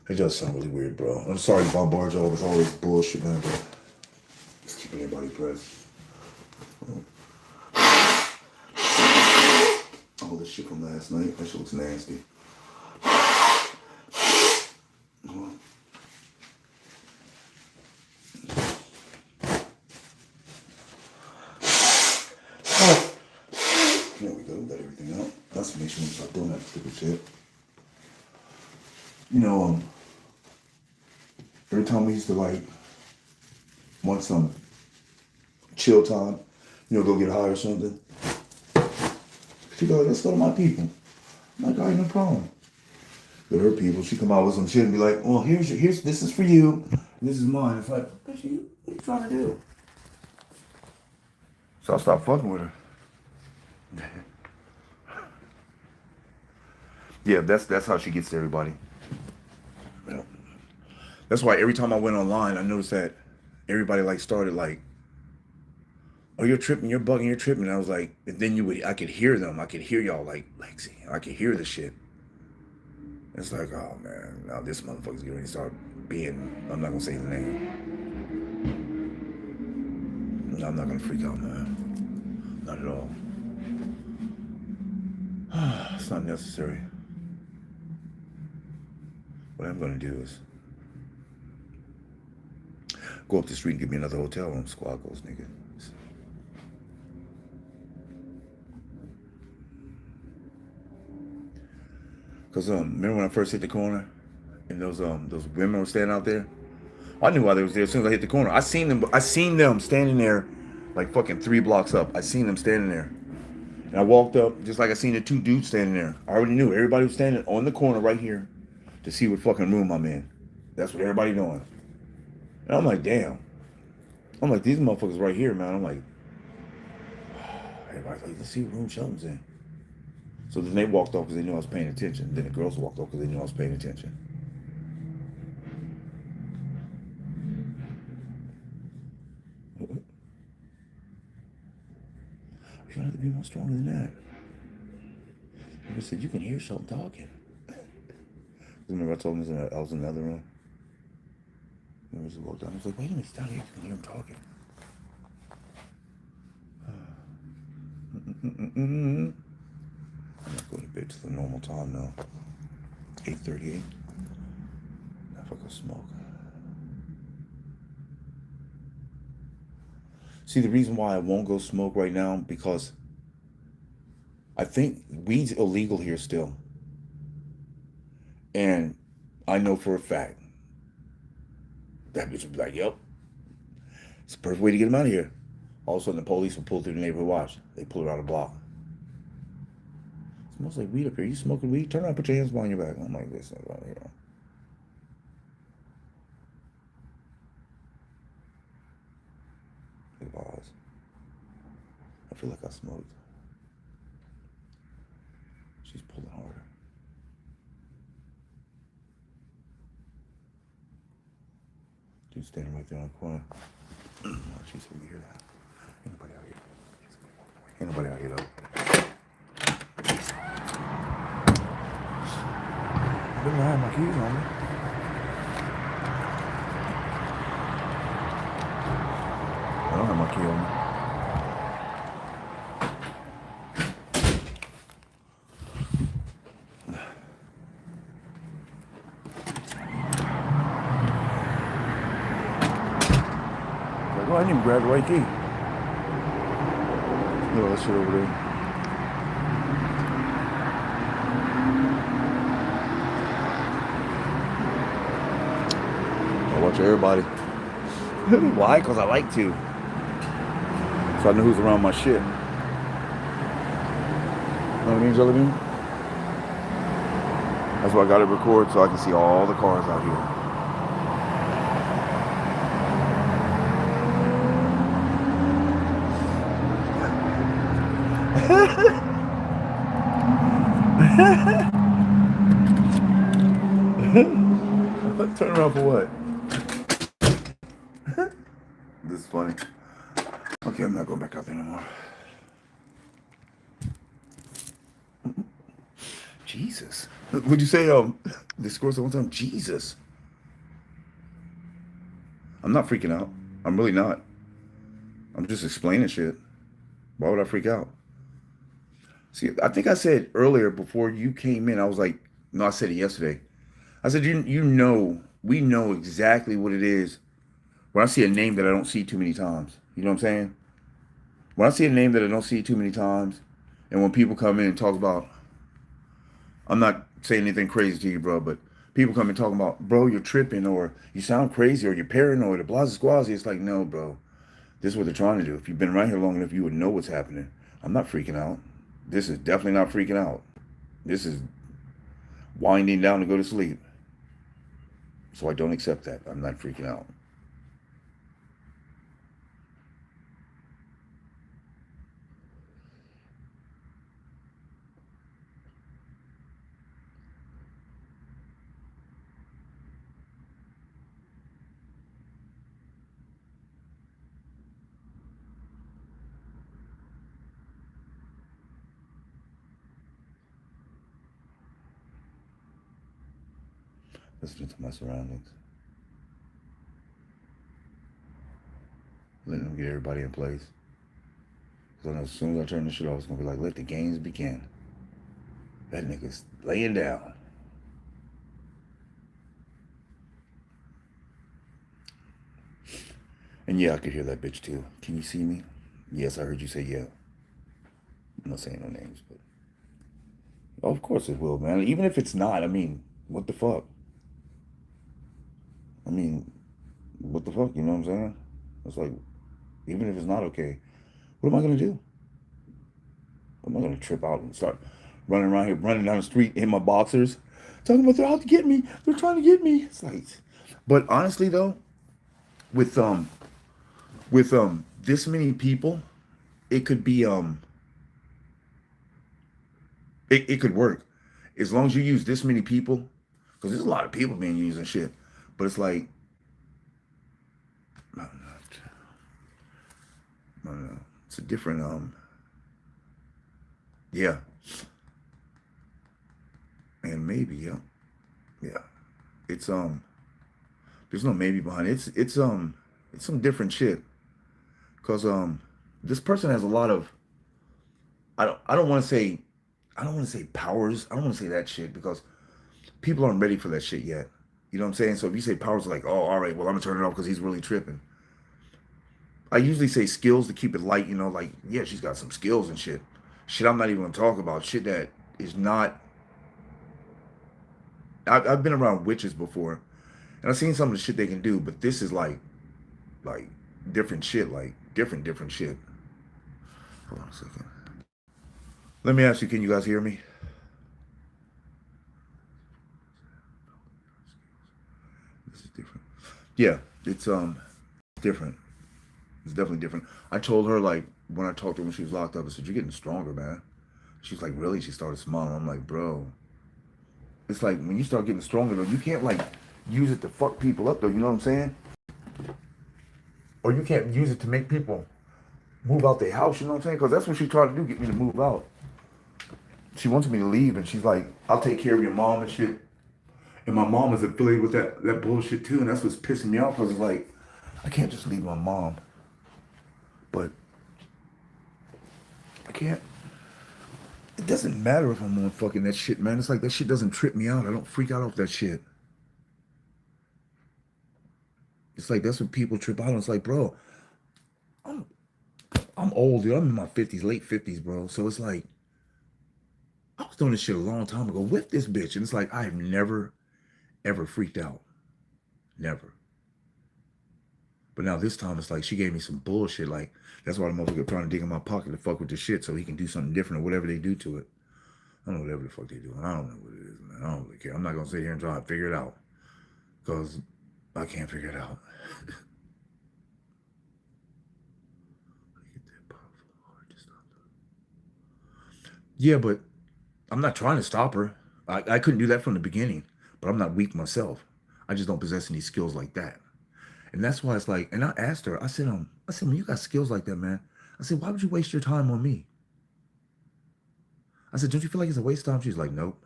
It does sound really weird, bro. I'm sorry to bombard y'all with all this bullshit, man, but just keeping everybody pressed. All this shit from last night, that shit looks nasty. There we go, got everything out. That's make sure we start doing that stupid shit. You know, every time we used to like want some chill time, you know, go get high or something. She go, let's go to my people. I'm like, all right, no problem. Go to her people. She come out with some shit and be like, well, here's this is for you. This is mine. It's like, what are you trying to do? So I stopped fucking with her. Yeah, that's how she gets to everybody. Yeah. That's why every time I went online, I noticed that everybody like started like, oh, you're tripping, you're bugging, you're tripping. And I was like, and then I could hear them. I could hear y'all like, see, I could hear the shit. It's like, oh man, now this motherfucker's going to start being, I'm not going to say the name. No, I'm not going to freak out, man. Not at all. It's not necessary. What I'm going to do is go up the street and get me another hotel room. Squad goes, nigga. Because remember when I first hit the corner and those women were standing out there? I knew why they was there as soon as I hit the corner. I seen them standing there like fucking 3 blocks up. I seen them standing there. And I walked up just like I seen the 2 dudes standing there. I already knew everybody was standing on the corner right here to see what fucking room I'm in. That's what everybody doing. And I'm like, damn. I'm like, these motherfuckers right here, man. I'm like, everybody's like, let's see what room Sheldon's in. So then they walked off because they knew I was paying attention. Then the girls walked off because they knew I was paying attention. You don't have to be more stronger than that. I said, you can hear Sheldon talking. Remember I told him I was in the other room? And he walked down. I was like, wait a minute, he's down here. You can hear him talking. I'm not going to bed to the normal time now. 8:38. Now if I go smoke. See, the reason why I won't go smoke right now, because I think weed's illegal here still. And I know for a fact that bitch would be like, yep, it's the perfect way to get him out of here. All of a sudden, the police will pull through the neighborhood watch. They pull around the block. It smells like weed up here. You smoking weed? Turn around, put your hands behind your back. I'm like, this is right here. Pause. I feel like I smoked. She's pulling harder. Dude standing right there on the corner. She's so weird. Ain't nobody out here. Ain't nobody out here though. I didn't have my keys on me. I don't have my key on me. Like, oh, I didn't even grab the right key. Look at that shit over there. I watch everybody. Why? Because I like to. So I know who's around my shit. You know what I mean, Jelly Bean? That's why I got it record so I can see all the cars out here. Turn around for what? This is funny. Okay, I'm not going back out there anymore. Jesus. Would you say the scores one time? Jesus. I'm not freaking out. I'm really not. I'm just explaining shit. Why would I freak out? See, I think I said earlier before you came in, I was like, no, I said it yesterday. I said, you know, we know exactly what it is when I see a name that I don't see too many times. You know what I'm saying? When I see a name that I don't see too many times, and when people come in and talk about, I'm not saying anything crazy to you, bro, but people come and talk about, bro, you're tripping, or you sound crazy, or you're paranoid, or blah, squazy. It's like, no, bro. This is what they're trying to do. If you've been around here long enough, you would know what's happening. I'm not freaking out. This is definitely not freaking out. This is winding down to go to sleep. So I don't accept that. I'm not freaking out. Listening to my surroundings. Letting them get everybody in place. So as soon as I turn this shit off, it's gonna be like, let the games begin. That nigga's laying down. And yeah, I could hear that bitch too. Can you see me? Yes, I heard you say yeah. I'm not saying no names, but of course it will, man. Even if it's not, I mean, what the fuck? I mean, what the fuck? You know what I'm saying? It's like, even if it's not okay, what am I gonna do? I'm not gonna trip out and start running around here, running down the street in my boxers, talking about they're out to get me. They're trying to get me. It's like, but honestly though, with this many people, it could be it could work as long as you use this many people, because there's a lot of people being used and shit. But it's like, I don't know. It's a different yeah, and maybe yeah. It's there's no maybe behind it. It's some different shit. Cause this person has a lot of I don't want to say I don't want to say powers. I don't want to say that shit because people aren't ready for that shit yet. You know what I'm saying? So if you say powers, like, oh, all right, well, I'm gonna turn it off because he's really tripping. I usually say skills to keep it light. You know, like, yeah, she's got some skills and shit. Shit, I'm not even gonna talk about shit that is not. I've been around witches before, and I've seen some of the shit they can do, but this is like different shit, like different shit. Hold on a second. Let me ask you, can you guys hear me? This is different. Yeah, it's different. It's definitely different. I told her like when I talked to her when she was locked up, I said, you're getting stronger, man. She's like, really? She started smiling. I'm like, bro, it's like when you start getting stronger though, you can't like use it to fuck people up though, you know what I'm saying? Or you can't use it to make people move out their house, you know what I'm saying? Because that's what she tried to do, get me to move out. She wants me to leave and she's like, I'll take care of your mom and shit. And my mom is affiliated with that bullshit too, and that's what's pissing me off because it's like, I can't just leave my mom. But I can't. It doesn't matter if I'm on fucking that shit, man. It's like that shit doesn't trip me out. I don't freak out off that shit. It's like that's what people trip out on. It's like, bro, I'm I'm old, dude. I'm in my 50s, late 50s, bro. So it's like I was doing this shit a long time ago with this bitch. And it's like I have never, ever freaked out. Never. But now this time it's like she gave me some bullshit. Like that's why the motherfucker trying to dig in my pocket to fuck with the shit so he can do something different or whatever they do to it. I don't know whatever the fuck they do. I don't know what it is, man. I don't really care. I'm not gonna sit here and try to figure it out. Because I can't figure it out. Yeah, but I'm not trying to stop her. I couldn't do that from the beginning, but I'm not weak myself. I just don't possess any skills like that. And that's why it's like, and I asked her, I said, when you got skills like that, man, I said, why would you waste your time on me? I said, don't you feel like it's a waste of time? She's like, nope.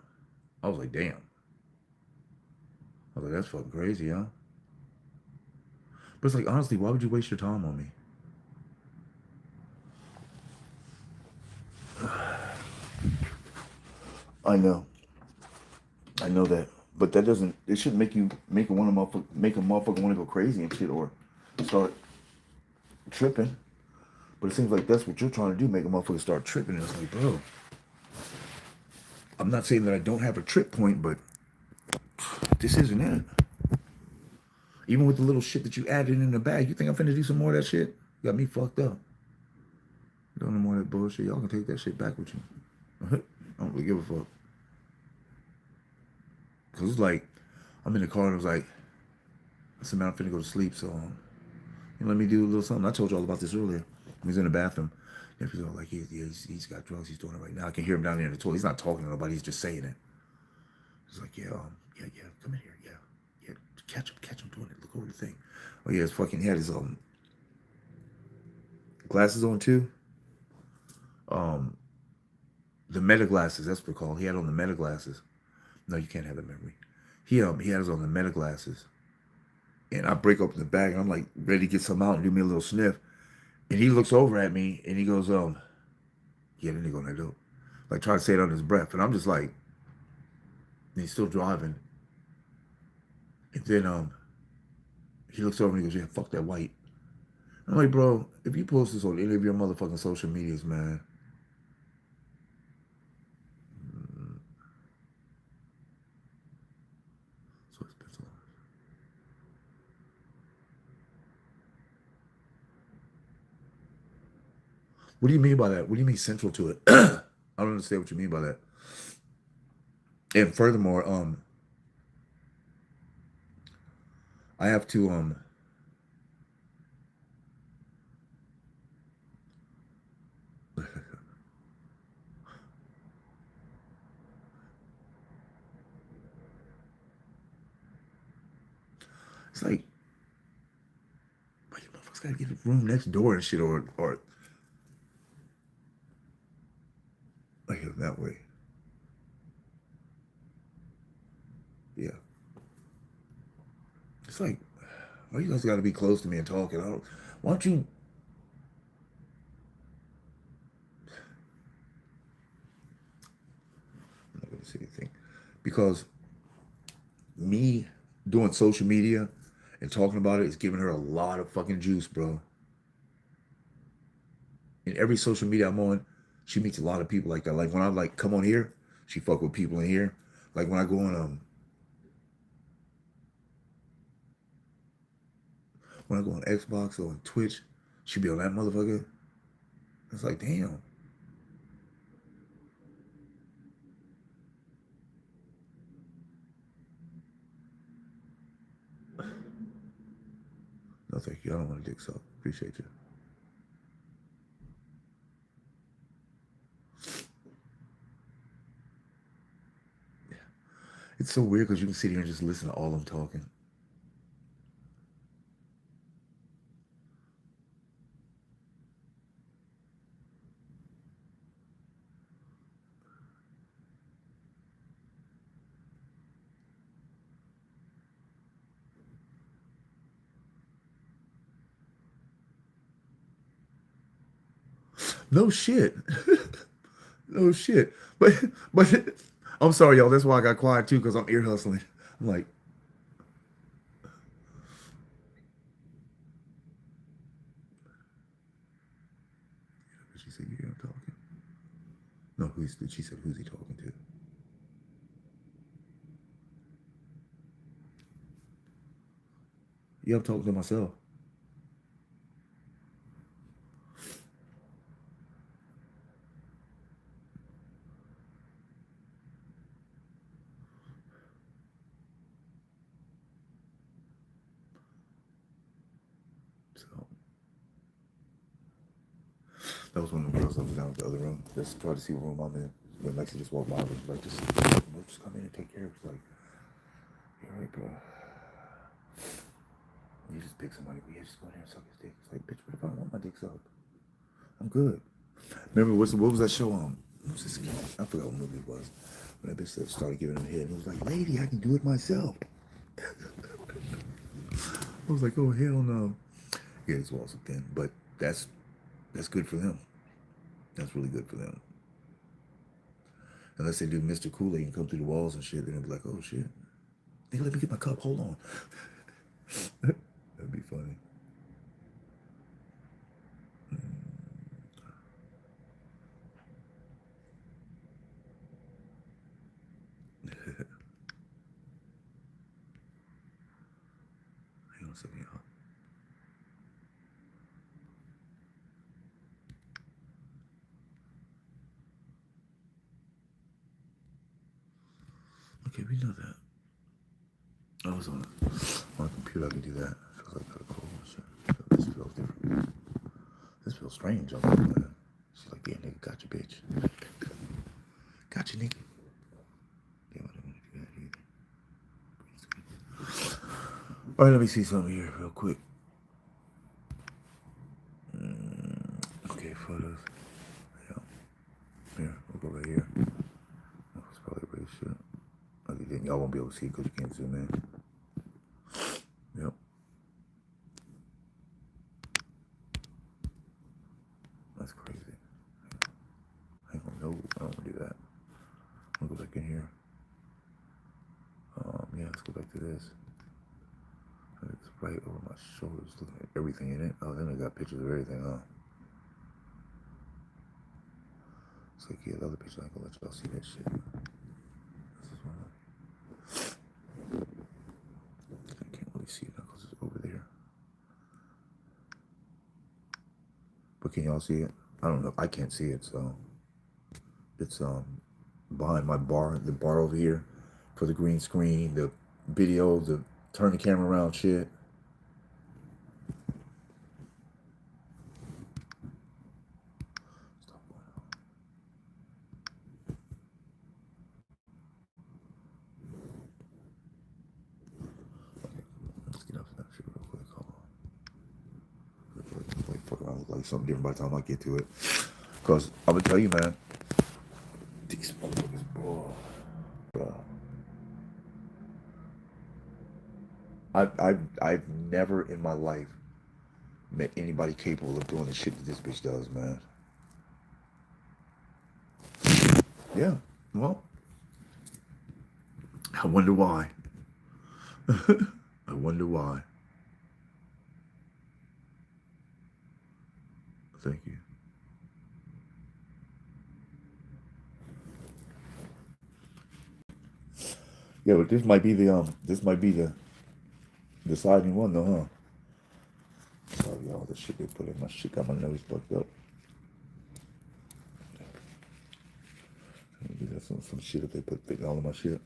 I was like, damn. I was like, that's fucking crazy, huh? But it's like, honestly, why would you waste your time on me? I know. I know that. But that doesn't, it shouldn't make a motherfucker want to go crazy and shit or start tripping. But it seems like that's what you're trying to do, make a motherfucker start tripping. And it's like, bro, I'm not saying that I don't have a trip point, but this isn't it. Even with the little shit that you added in the bag, you think I'm finna do some more of that shit? You got me fucked up. You don't know more of that bullshit. Y'all can take that shit back with you. I don't really give a fuck. Cause it's like, I'm in the car and I was like, I said, man, I'm finna go to sleep, so let me do a little something. I told you all about this earlier. He's in the bathroom. And he's all like, he's got drugs. He's doing it right now. I can hear him down there in the toilet. He's not talking to nobody. He's just saying it. He's like, yeah, come in here, yeah, catch him doing it. Look over the thing. Oh yeah, he had his glasses on too. Um, the meta glasses. That's what they're called. He had on the meta glasses. No, you can't have the memory. He had his on the meta glasses. And I break open the bag and I'm like ready to get some out and do me a little sniff. And he looks over at me and he goes, yeah, then he gonna do. Like trying to say it under his breath. And I'm just like, and he's still driving. And then he looks over and he goes, yeah, fuck that white. I'm like, bro, if you post this on any of your motherfucking social medias, man, so expensive. What do you mean by that? What do you mean central to it? I don't understand what you mean by that. And furthermore, I have to it's like, but you motherfuckers gotta get a room next door and shit, or like that way. Yeah. It's like, why you guys gotta be close to me and talking? Why don't you I'm not gonna say anything. Because me doing social media and talking about it is giving her a lot of fucking juice, bro. In every social media I'm on, she meets a lot of people like that. Like when I like come on here, she fuck with people in here. Like when I go on Xbox or on Twitch, she be on that motherfucker. It's like, damn. No, thank you. I don't want to dick suck. Appreciate you. It's so weird because you can sit here and just listen to all them talking. No shit. No shit. But I'm sorry, y'all. That's why I got quiet too, because I'm ear hustling. I'm like, she said, you hear him talking? No, she said, who's he talking to? Yeah, I'm talking to myself. So that was one of the girls that was down in the other room. Just tried to see what room I'm in. When Lexi just walked by, was like, just come in and take care of it. It's like, you're right, bro. You just pick somebody, but yeah, just go in there and suck his dick. It's like, bitch, what if I don't want my dick sucked? I'm good. Remember, what was that show on? What was this? I forgot what movie it was. When that bitch started giving him a head, and he was like, lady, I can do it myself. I was like, oh, hell no. Yeah, his walls are thin, but that's good for them. That's really good for them. Unless they do Mr. Kool-Aid and come through the walls and shit, then they'll be like, oh shit. Nigga, let me get my cup. Hold on. That'd be funny. Hang on a second, y'all. Okay, we know that. I was on a computer. I could do that. Feels like kind of cool. Shit. This feels different. This feels strange. I'm like, man. She's like, yeah, nigga, got your bitch. Got you, nigga. Damn, I don't want to do that either. All right, let me see something here real quick. Okay, photos. Yeah. Here, we'll go right here. That's probably pretty shit. Okay, then y'all won't be able to see it because you can't zoom in. Yep. That's crazy. Hang on, no, I don't want to do that. I'll go back in here. Yeah, let's go back to this. It's right over my shoulders, looking at everything in it. Oh, then I got pictures of everything, huh? It's like, yeah, the other picture, I ain't gonna let y'all see that shit. This is one. I can't really see it now because it's over there. But can y'all see it? I don't know. I can't see it, so it's behind my bar, the bar over here for the green screen, the video, the turn the camera around shit. Stop going on. Okay, let's get up to that shit real quick. Hold on. Like, fuck around, look like something different by the time I get to it. Because I'm gonna tell you, man, these motherfuckers, bro. I've never in my life met anybody capable of doing the shit that this bitch does, man. Yeah. Well, I wonder why. I wonder why. Thank you. Yeah, but this might be the deciding one though, huh? Sorry, y'all, the shit they put in my shit got my nose fucked up. Maybe that's some shit that they put all of my shit.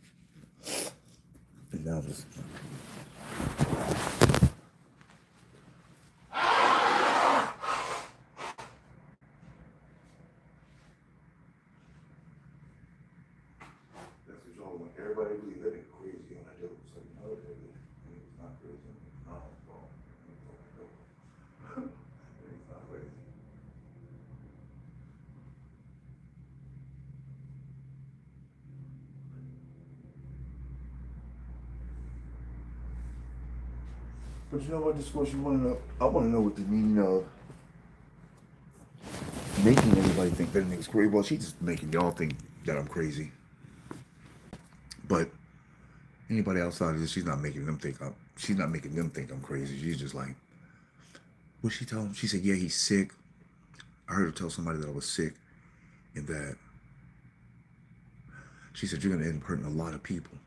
And now just that's what y'all want. Everybody believe that ain't crazy when I do it. It's like, no, it's not crazy. No, it's wrong. It's not crazy. But you know what, this is what you want to know. I want to know what the meaning of making everybody think that nigga's crazy. Well, she's just making y'all think that I'm crazy. But anybody outside of this, she's not making them think I'm crazy. She's just like, what she tell him? She said, yeah, he's sick. I heard her tell somebody that I was sick and that she said, you're going to end up hurting a lot of people.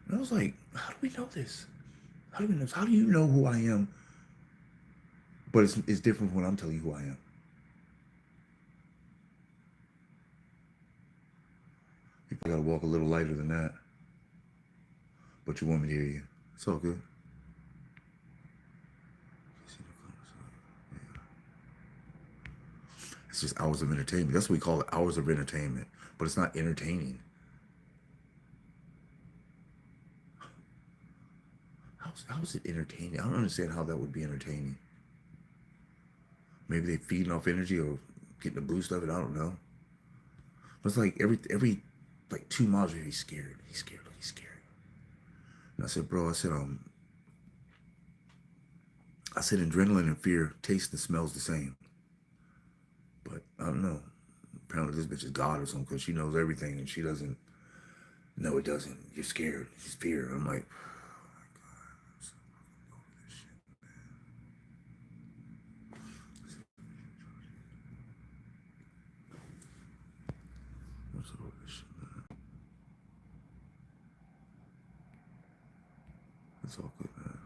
And I was like, how do we know this? How do we know this? How do you know who I am? But it's different when I'm telling you who I am. You got to walk a little lighter than that. But you want me to hear you. It's all good. It's just hours of entertainment. That's what we call it, hours of entertainment. But it's not entertaining. How's it entertaining? I don't understand how that would be entertaining. Maybe they feeding off energy or getting a boost of it. I don't know. But it's like every like 2 miles he's scared. He's scared. He's scared. And I said, bro, I said adrenaline and fear taste and smells the same. But I don't know. Apparently this bitch is God or something because she knows everything and she doesn't. No, it doesn't. You're scared. It's fear. I'm like, what's all this shit, man? It's all good, man.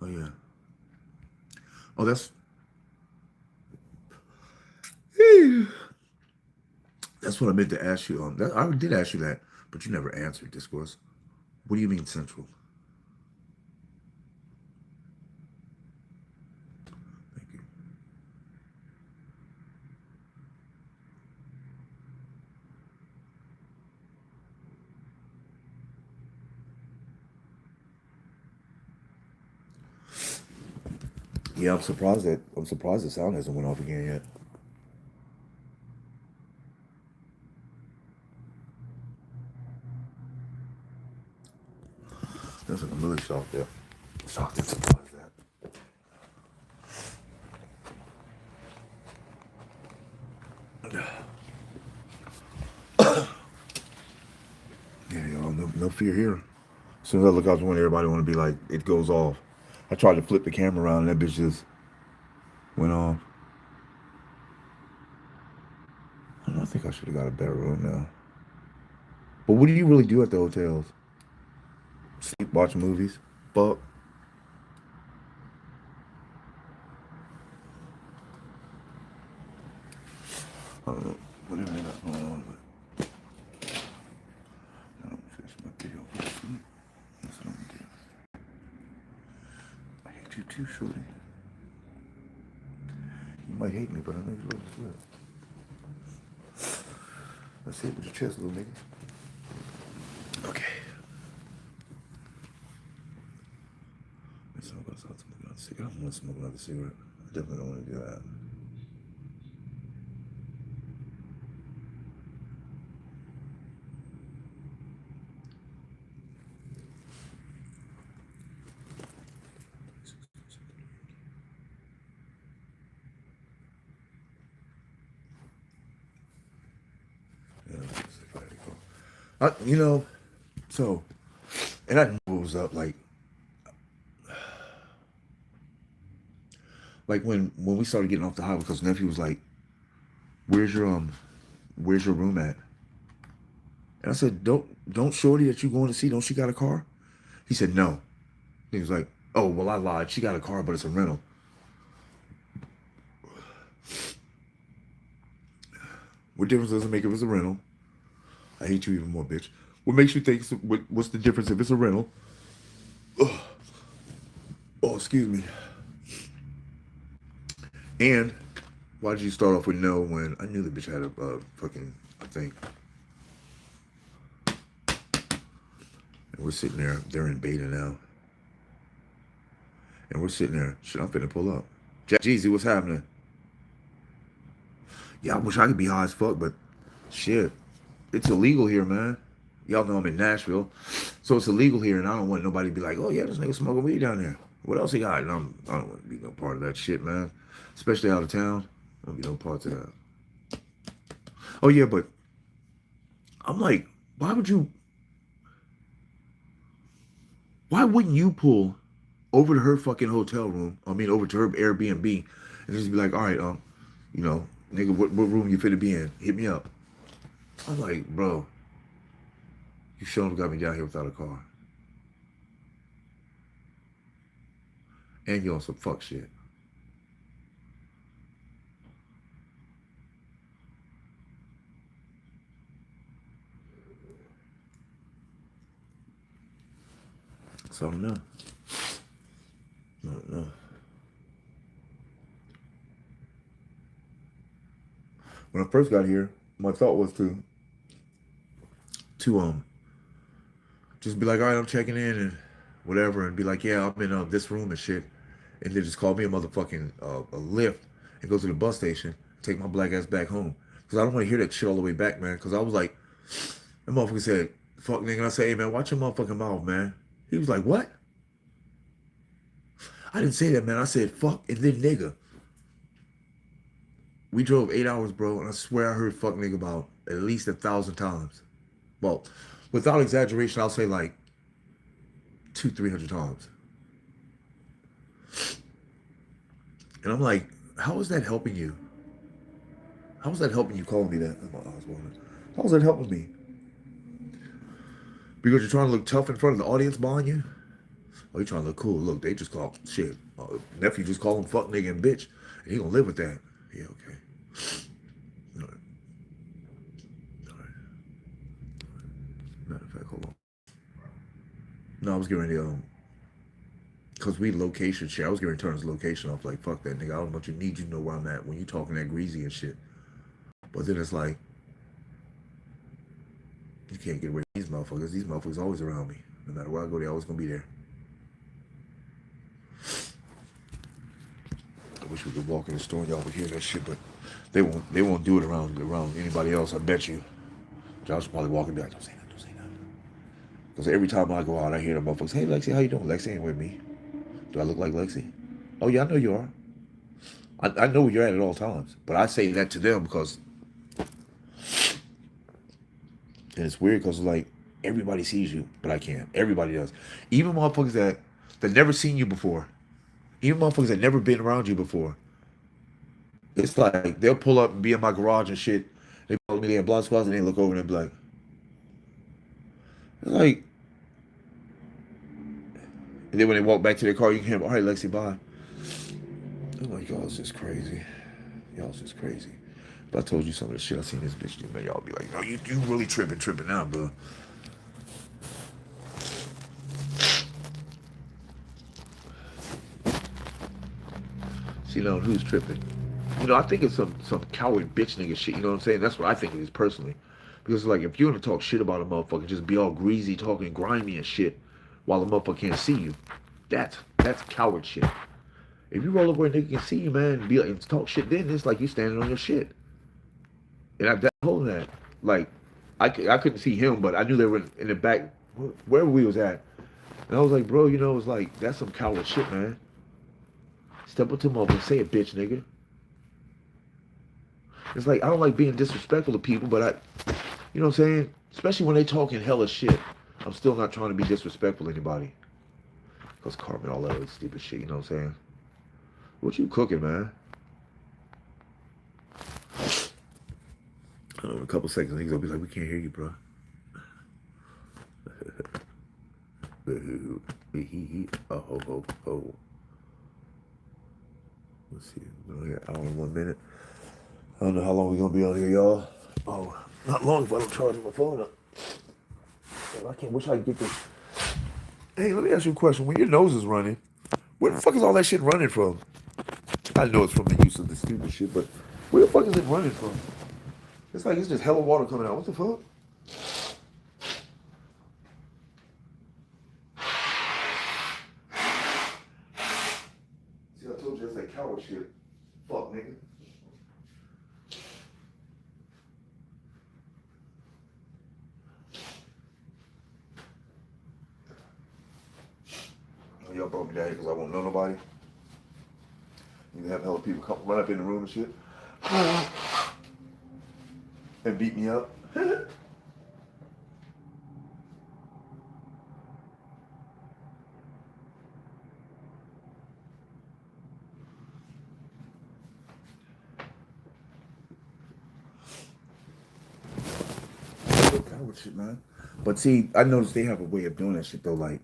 Oh yeah. Oh, That's what I meant to ask you. I did ask you that, but you never answered, Discourse. What do you mean central? Thank you. Yeah, I'm surprised the sound hasn't went off again yet. That's what I'm really shocked at. Shocked and surprised at. Yeah, y'all, no fear here. As soon as I look out the window, everybody want to be like, it goes off. I tried to flip the camera around, and that bitch just went off. I think I should have got a better room now. But what do you really do at the hotels? Sleep, watch movies, fuck. I don't know. Whatever they got going on, but I don't finish my video for sleep. That's what I'm gonna do. I hate you too, shorty. You might hate me, but I know you love me good. Let's hit with your chest, little nigga. Okay. Let's talk about smoking another cigarette. I don't want to smoke another cigarette. I definitely don't want to do that. You know, so, and I knew what was up. Like when we started getting off the highway, because nephew was like, "Where's your room at?" And I said, "Don't shorty that you going to see? Don't she got a car?" He said, "No." He was like, "Oh well, I lied. She got a car, but it's a rental." What difference does it make if it's a rental? I hate you even more, bitch. What makes you think? What's the difference if it's a rental? Ugh. Oh, excuse me. And why did you start off with no when I knew the bitch had a fucking thing? And we're sitting there. They're in beta now. And we're sitting there. Shit, I'm finna pull up. Jack Jeezy, what's happening? Yeah, I wish I could be high as fuck, but shit. It's illegal here, man. Y'all know I'm in Nashville. So it's illegal here, and I don't want nobody to be like, oh, yeah, this nigga smoking weed down there. What else he got? And I don't want to be no part of that shit, man. Especially out of town. I don't be no part of that. Oh, yeah, but I'm like, why wouldn't you pull over to her fucking hotel room, over to her Airbnb, and just be like, all right, nigga, what room you finna be in? Hit me up. I'm like, bro, you sure got me down here without a car. And you on some fuck shit. So I don't know. I don't know. When I first got here, my thought was to just be like, all right, I'm checking in and whatever, and be like, yeah, I'm in this room and shit, and then just call me a motherfucking a lift and go to the bus station, take my black ass back home, because I don't want to hear that shit all the way back, man. Because I was like, that motherfucker said, fuck nigga, and I said, hey man, watch your motherfucking mouth, man. He was like, what? I didn't say that, man. I said fuck and then nigga. We drove 8 hours, bro, and I swear I heard fuck nigga about at least 1,000 times. Well, without exaggeration, I'll say like 200-300 times. And I'm like, how is that helping you? How is that helping you calling me that? How is that helping me? Because you're trying to look tough in front of the audience behind you? Oh, you trying to look cool. Look, they just call shit. Nephew just call him fuck nigga and bitch. And he gonna live with that. Yeah, okay. No, I was getting ready cause we location shit. I was getting ready to turn his location off. Like fuck that nigga. I don't know what you need. You know where I'm at when you talking that greasy and shit. But then it's like you can't get away from these motherfuckers. These motherfuckers always around me. No matter where I go, they always gonna be there. I wish we could walk in the store and y'all would hear that shit, but they won't. They won't do it around anybody else. I bet you. Josh will probably walk and be like, "Don't say nothing. Don't say nothing." Because every time I go out, I hear the motherfuckers, "Hey Lexi, how you doing?" Lexi ain't with me. Do I look like Lexi? Oh yeah, I know you are. I know where you're at all times. But I say that to them because, and it's weird because like everybody sees you, but I can't. Everybody does. Even motherfuckers that never seen you before. Even motherfuckers that never been around you before. It's like they'll pull up and be in my garage and shit. They follow me in blind spots and they look over and they be like, it's like, and then when they walk back to their car, you can hear them, all right, Lexi, bye. I'm like, y'all's just crazy. Y'all's just crazy. If I told you some of the shit I seen this bitch do, man, y'all be like, no, you really tripping now, bro. See, now who's tripping? I think it's some coward bitch nigga shit. You know what I'm saying? That's what I think it is personally. Because like, if you want to talk shit about a motherfucker, just be all greasy, talking grimy and shit, while the motherfucker can't see you. That's coward shit. If you roll over where a nigga can see you, man, and be like, and talk shit, then it's like you standing on your shit. And I told that, like, I couldn't see him, but I knew they were in the back, wherever we was at. And I was like, bro, it's like, that's some coward shit, man. Step up to him and say it, bitch, nigga. It's like, I don't like being disrespectful to people, but you know what I'm saying? Especially when they talking hella shit. I'm still not trying to be disrespectful to anybody. Because Carmen, all that other stupid shit, you know what I'm saying? What you cooking, man? I don't know, in a couple seconds, he's gonna be like, we can't hear you, bro. Oh, ho, ho, ho. Let's see. We're on here an hour and 1 minute. I don't know how long we're gonna be on here, y'all. Oh, not long if I don't charge my phone up. I can't wish I could get this. Hey, let me ask you a question. When your nose is running, where the fuck is all that shit running from? I know it's from the use of the stupid shit, but where the fuck is it running from? It's like it's just hella water coming out. What the fuck? See, I told you that's like coward shit. Fuck, nigga. Oh, y'all brought me down here because I won't know nobody. You can have hella people come run up in the room and shit. And beat me up. Coward shit, man. But see, I noticed they have a way of doing that shit though. Like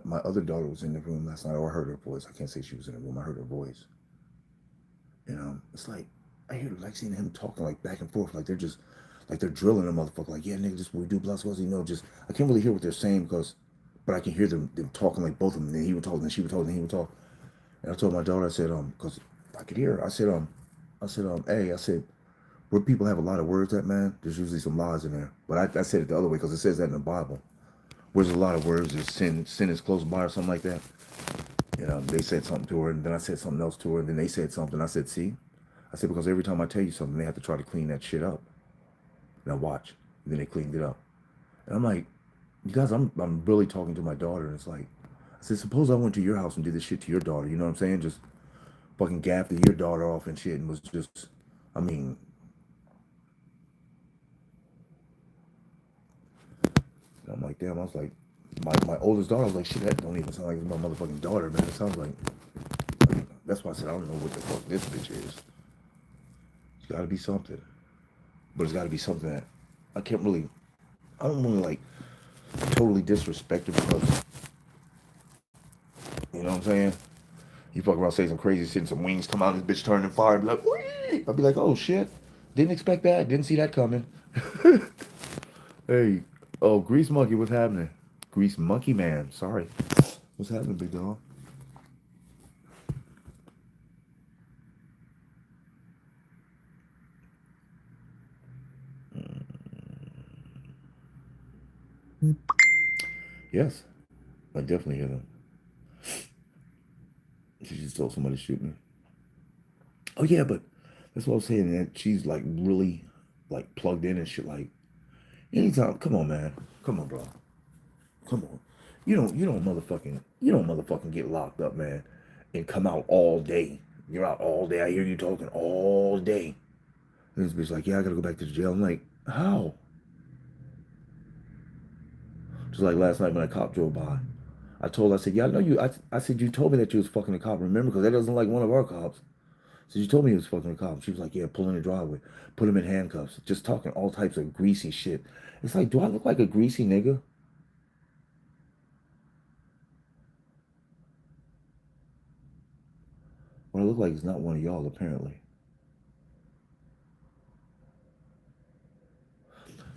my other daughter was in the room last night. Or I heard her voice. I can't say she was in the room. I heard her voice. And it's like I hear Lexi and him talking like back and forth, like they're just like they're drilling a motherfucker. Like, yeah, nigga, just we do blood squads, just I can't really hear what they're saying but I can hear them talking like both of them. And he would talk, and she would talk, and he would talk. And I told my daughter, I said, because I could hear her. Hey, I said, where people have a lot of words at, man, there's usually some lies in there. But I said it the other way because it says that in the Bible. Where there's a lot of words, there's sin is close by or something like that. They said something to her, and then I said something else to her, and then they said something. I said, see? I said, because every time I tell you something, they have to try to clean that shit up. Now watch. And then they cleaned it up. And I'm like, you guys, I'm really talking to my daughter, and it's like, I said, suppose I went to your house and did this shit to your daughter, you know what I'm saying? Just fucking gaffed your daughter off and shit, and was just, I mean, I'm like, damn, I was like, my oldest daughter, I was like, shit, that don't even sound like my motherfucking daughter, man. It sounds like that's why I said, I don't know what the fuck this bitch is. It's gotta be something. But it's gotta be something that I don't really like totally disrespect her because, you know what I'm saying? You fuck around, say some crazy shit, and some wings come out, and this bitch turning fire, and be like, wee! I'll be like, oh shit, didn't expect that, didn't see that coming. Hey, Oh, Grease Monkey, what's happening? Grease Monkey Man, sorry. What's happening, big dog? Yes, I definitely hear them. She just told somebody to shoot me. Oh yeah, but that's what I was saying. That she's like really like plugged in and shit. Like anytime, come on, man, come on, bro, come on. You don't motherfucking get locked up, man, and come out all day. You're out all day. I hear you talking all day. And this bitch like, yeah, I gotta go back to the jail. I'm like, how? Just like last night when a cop drove by. I told her, I said, yeah, I know you. I said, you told me that you was fucking a cop. Remember? Because that doesn't like one of our cops. So you told me he was fucking a cop. She was like, yeah, pull in the driveway. Put him in handcuffs. Just talking all types of greasy shit. It's like, do I look like a greasy nigga? What I look like is not one of y'all, apparently.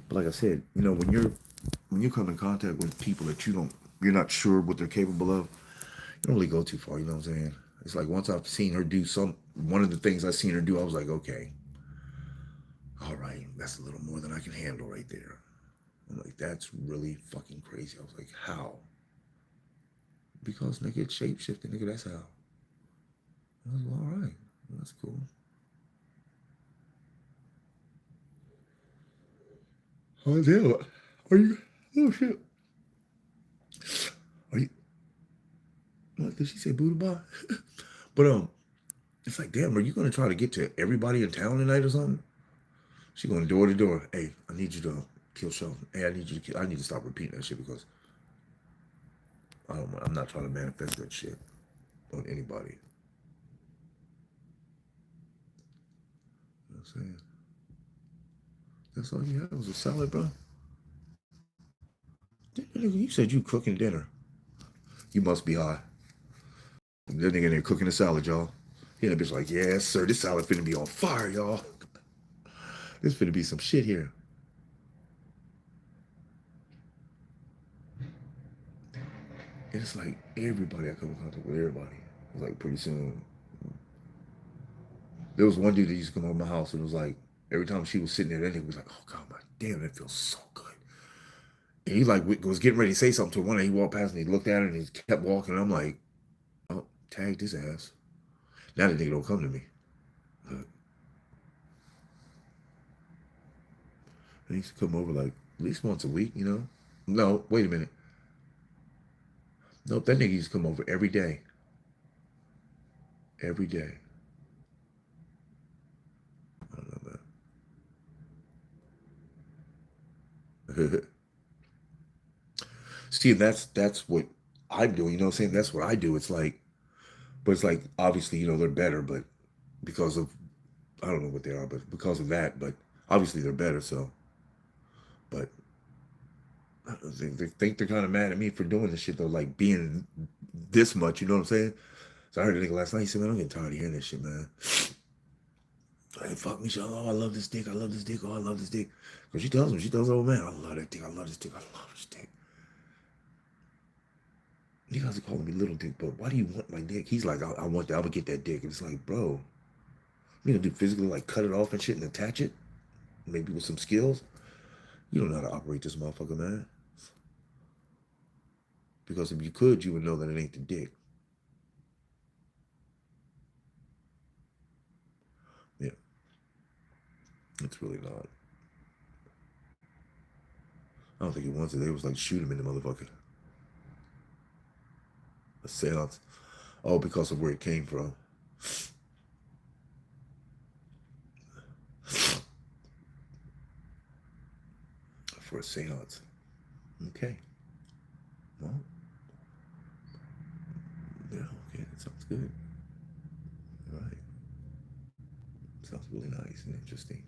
But like I said, when you come in contact with people that you're not sure what they're capable of, you don't really go too far, you know what I'm saying? It's like once I've seen her do one of the things I've seen her do, I was like, okay, all right, that's a little more than I can handle right there. I'm like, that's really fucking crazy. I was like, how? Because nigga, it's shape shifting, nigga, that's how. I was like, well, all right, well, that's cool. Oh damn. Are you oh shit. Are you what did she say Buddha bar? But it's like, damn, are you gonna try to get to everybody in town tonight or something? She going door to door. Hey, I need you to kill Sheldon. Hey, I need to stop repeating that shit because I'm not trying to manifest that shit on anybody. You know what I'm saying? That's all you had was a salad, bro. You said you cooking dinner. You must be high. That nigga in there cooking a salad, y'all. He and the bitch like, yes, sir, this salad finna be on fire, y'all. This finna be some shit here. And it's like everybody I come in contact with, everybody. It's like pretty soon. There was one dude that used to come over my house and it was like, every time she was sitting there, that nigga was like, oh God, my damn, that feels so good. And he like was getting ready to say something to her. One day he walked past and he looked at her and he kept walking. And I'm like, oh, tagged his ass. Now the nigga don't come to me. But he used to come over like at least once a week, you know? No, wait a minute. Nope, that nigga used to come over every day. Every day. I don't know, man. See, that's what I'm doing. You know what I'm saying? That's what I do. It's like, but it's like obviously, they're better, but because of I don't know what they are, but because of that, but obviously they're better. So, but they think they're kind of mad at me for doing this shit though, like being this much. You know what I'm saying? So I heard a nigga last night. He said, "Man, I'm getting tired of hearing this shit, man. Hey, fuck me, Sean. Oh, I love this dick. I love this dick. Oh, I love this dick." Because she tells her, "Oh man, I love that dick. I love this dick. I love this dick." You guys are calling me little dick, but why do you want my dick? He's like, I want that. I would get that dick. And it's like, bro, you gonna do physically like cut it off and shit and attach it, maybe with some skills. You don't know how to operate this motherfucker, man. Because if you could, you would know that it ain't the dick. Yeah, it's really not. I don't think he wants it. They was like shoot him in the motherfucker. A seance. Oh, because of where it came from. For a seance. Okay. Well, yeah, okay, that sounds good. All right. Sounds really nice and interesting.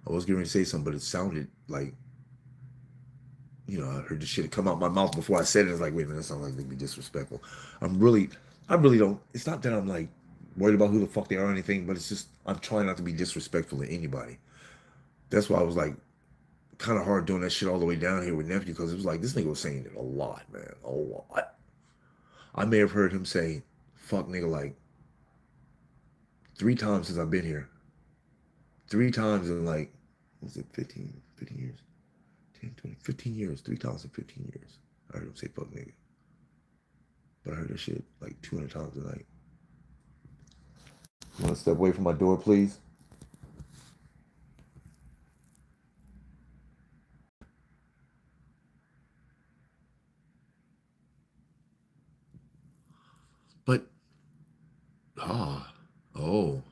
I was getting ready to say something, but it sounded like, I heard the shit come out my mouth before I said it. It's like, wait a minute, that sounds like they'd be disrespectful. I'm really, I really don't. It's not that I'm like worried about who the fuck they are or anything, but it's just I'm trying not to be disrespectful to anybody. That's why I was like, kind of hard doing that shit all the way down here with nephew because it was like this nigga was saying it a lot, man, a lot. I may have heard him say "fuck nigga" like 3 times since I've been here. 3 times in like, was it 15 years? 10, 20, 15 years. 3 times in 15 years. I heard him say "fuck nigga," but I heard that shit like 200 times a night. You want to step away from my door, please? But ah, oh,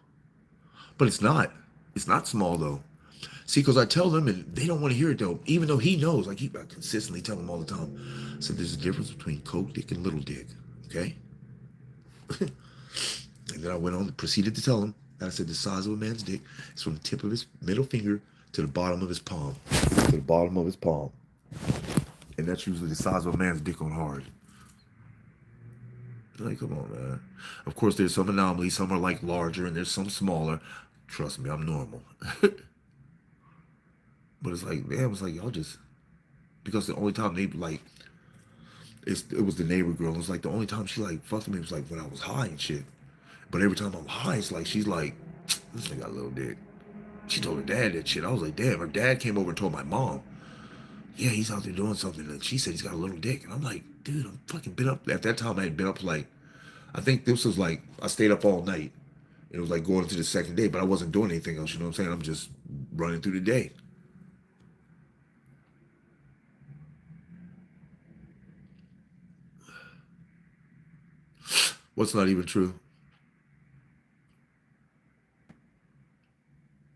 but it's not. It's not small though. See, because I tell them and they don't want to hear it though, even though he knows. I consistently tell him all the time. So there's a difference between coke dick and little dick. Okay. And then I went on, proceeded to tell him. And I said the size of a man's dick is from the tip of his middle finger to the bottom of his palm. To the bottom of his palm. And that's usually the size of a man's dick on hard. Like, come on, man. Of course, there's some anomalies. Some are like larger and there's some smaller. Trust me, I'm normal. But it's like, man, it was like, y'all just, because the only time they like, it was the neighbor girl. It was like the only time she like fucked me was like when I was high and shit. But every time I'm high, it's like, she's like, this nigga got a little dick. She told her dad that shit. I was like, damn. Her dad came over and told my mom, yeah, he's out there doing something. And she said he's got a little dick. And I'm like, dude, I'm fucking been up. At that time, I had been up like, I think this was like, I stayed up all night. It was like going into the second day, but I wasn't doing anything else. You know what I'm saying? I'm just running through the day. What's not even true?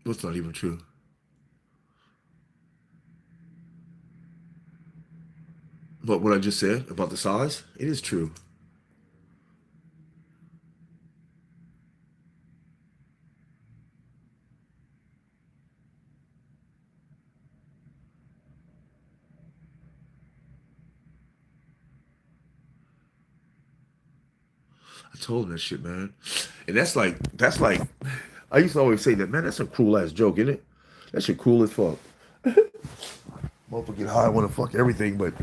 What's not even true? But what I just said about the size, it is true. I told him that shit, man. And that's like, I used to always say that, man, that's a cruel ass joke, isn't it? That shit cruel as fuck. Motherfucker get high, want to fuck everything, but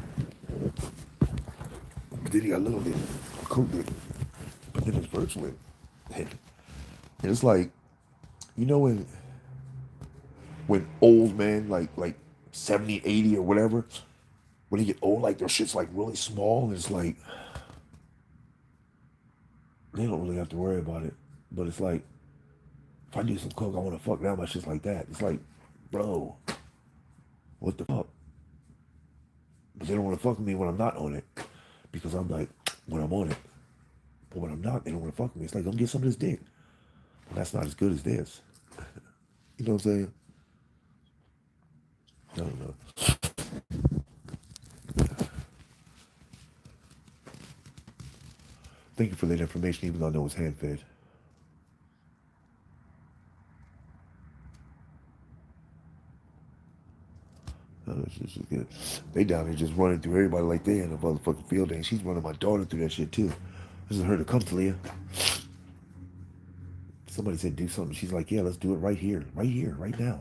then he got little dick, cool dick, but then it's virtual. And it's like, you know, when old man, like 70, 80 or whatever, when they get old, like their shit's like really small, and it's like, they don't really have to worry about it. But it's like, if I do some coke, I want to fuck now, my shit's like that. It's like, bro, what the fuck? But they don't want to fuck with me when I'm not on it. Because I'm like, when I'm on it. But when I'm not, they don't want to fuck with me. It's like, come get some of this dick. Well, that's not as good as this. You know what I'm saying? I don't know. Thank you for that information, even though I know it's hand fed. This is good. They down there just running through everybody like they in a motherfucking field day. And she's running my daughter through that shit too. This is her to come to Leah. Somebody said do something. She's like, yeah, let's do it right here, right now.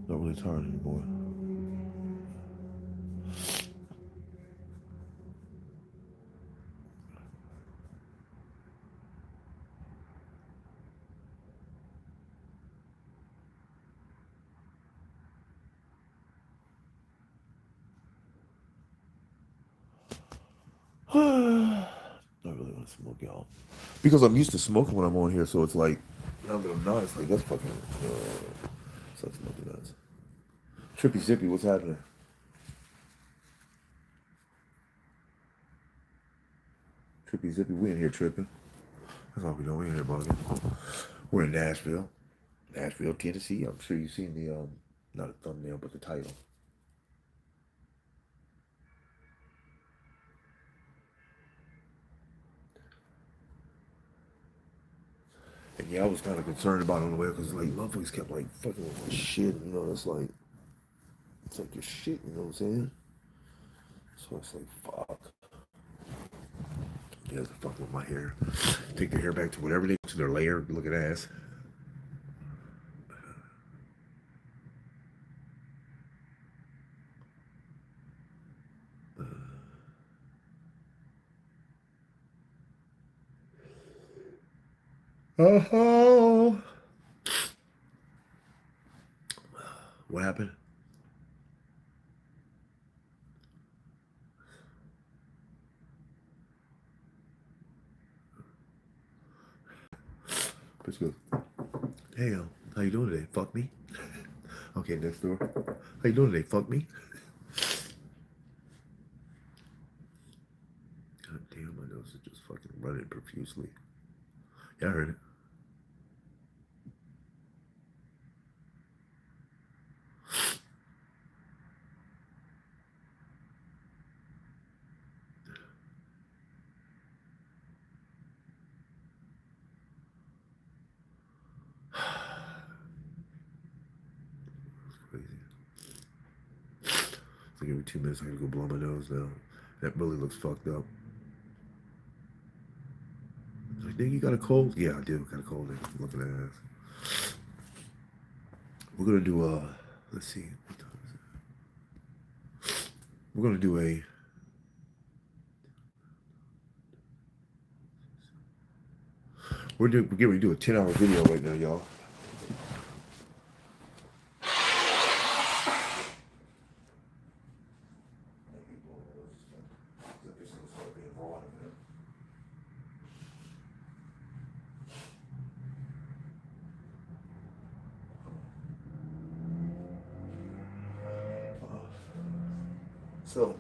Not really tired anymore. I really want to smoke, y'all. Because I'm used to smoking when I'm on here, so it's like, now that I'm not, it's like, that's fucking, sucks smoking nuts. Trippy Zippy, what's happening? Trippy Zippy, we in here tripping. That's all we doing. We in here bugging. We're in Nashville. Nashville, Tennessee. I'm sure you've seen the, not a thumbnail, but the title. And yeah, I was kind of concerned about it on the way because like motherfuckers kept like fucking with my shit. You know, it's like your shit. You know what I'm saying? So I say, fuck. Yeah, the fuck with my hair. Take the hair back to whatever they to their layer. Look at ass. Oh, what happened? Let's go. Hey, how you doing today? Fuck me. Okay, next door. How you doing today? Fuck me. God damn, my nose is just fucking running profusely. Yeah, I heard it. It's crazy. It's like every 2 minutes I gotta go blow my nose now. That really looks fucked up. It's like, nigga, you got a cold? Yeah, I do. Got a cold. Nigga. Looking at ass. We're gonna do let's see, what time is it? We're gonna do a we're getting ready to do a 10-hour video right now, y'all. So,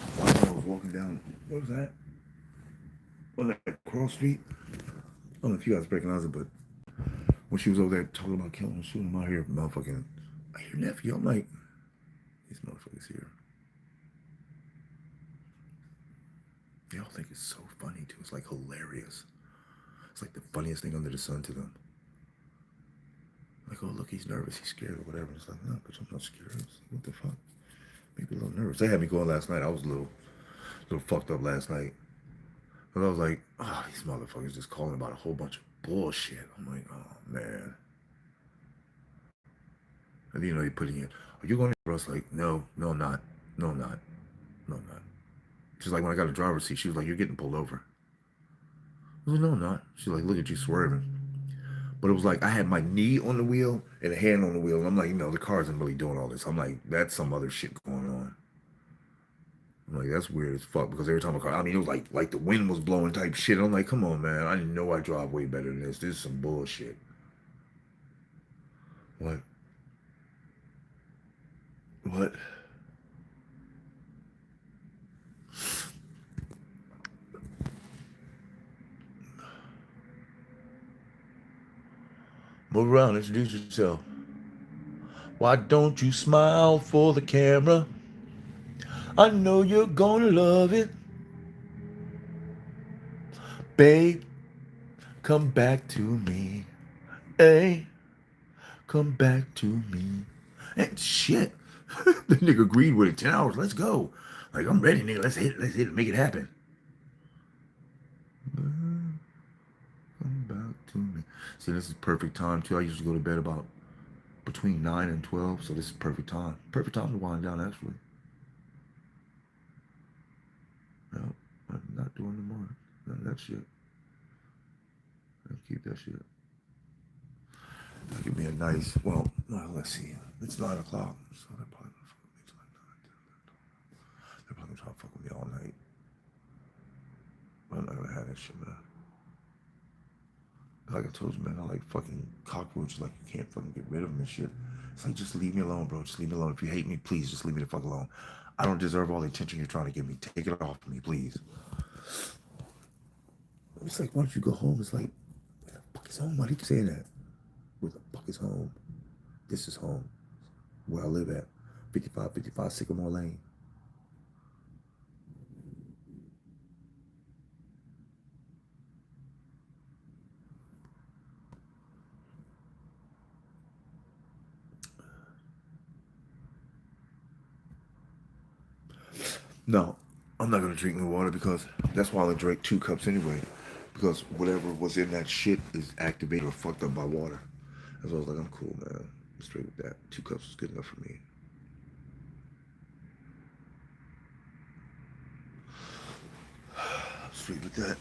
one time I was walking down, what was that? On that Cross Street? I don't know if you guys recognize it, but when she was over there talking about killing and shooting, I hear motherfucking, I hear nephew. I'm like, these motherfuckers here. They all think it's so funny too. It's like hilarious. It's like the funniest thing under the sun to them. Like, oh look, he's nervous, he's scared or whatever. It's like, no, bitch, I'm not scared. What the fuck? Maybe a little nervous. They had me going last night. I was a little fucked up last night. But I was like, oh, these motherfuckers just calling about a whole bunch of bullshit. I'm like, oh man. And then, you know, they put in, are you going to Russ? Like, no, I'm not. No, I'm not. No, I'm not. She's like, when I got a driver's seat, she was like, you're getting pulled over. I was like, no, I'm not. She's like, look at you swerving. But it was like I had my knee on the wheel and a hand on the wheel. And I'm like, you know, the car isn't really doing all this. I'm like, that's some other shit going on. I'm like, that's weird as fuck because every time I mean, it was like the wind was blowing type shit. I'm like, come on, man. I know I drive way better than this. This is some bullshit. What? What? Move around, introduce yourself. Why don't you smile for the camera? I know you're gonna love it. Babe, come back to me. Hey, come back to me. And shit. The nigga agreed with it. 10 hours, let's go. Like, I'm ready, nigga. Let's hit it, make it happen. Come back to me. See, this is perfect time too. I usually go to bed about between 9 and 12, so this is perfect time. Perfect time to wind down, actually. No, I'm not doing the morning. None of that shit. I'll keep that shit. Give me a nice, well, let's see. It's 9 o'clock, so they're probably gonna fuck with me till like 9, 10, 11, 12. They're probably gonna try to fuck with me all night. But I'm not gonna have that shit, man. Like I told you, man, I like fucking cockroaches. Like, you can't fucking get rid of them and shit. It's like, just leave me alone, bro. Just leave me alone. If you hate me, please just leave me the fuck alone. I don't deserve all the attention you're trying to give me. Take it off of me, please. It's like, why don't you go home? It's like, where the fuck is home? Why do you keep saying that? Where the fuck is home? This is home. Where I live at. 55 Sycamore Lane. No, I'm not gonna drink new water because that's why I only drank 2 cups anyway. Because whatever was in that shit is activated or fucked up by water. That's why I was like, I'm cool, man. I'm straight with that. 2 cups is good enough for me. I'm straight with that.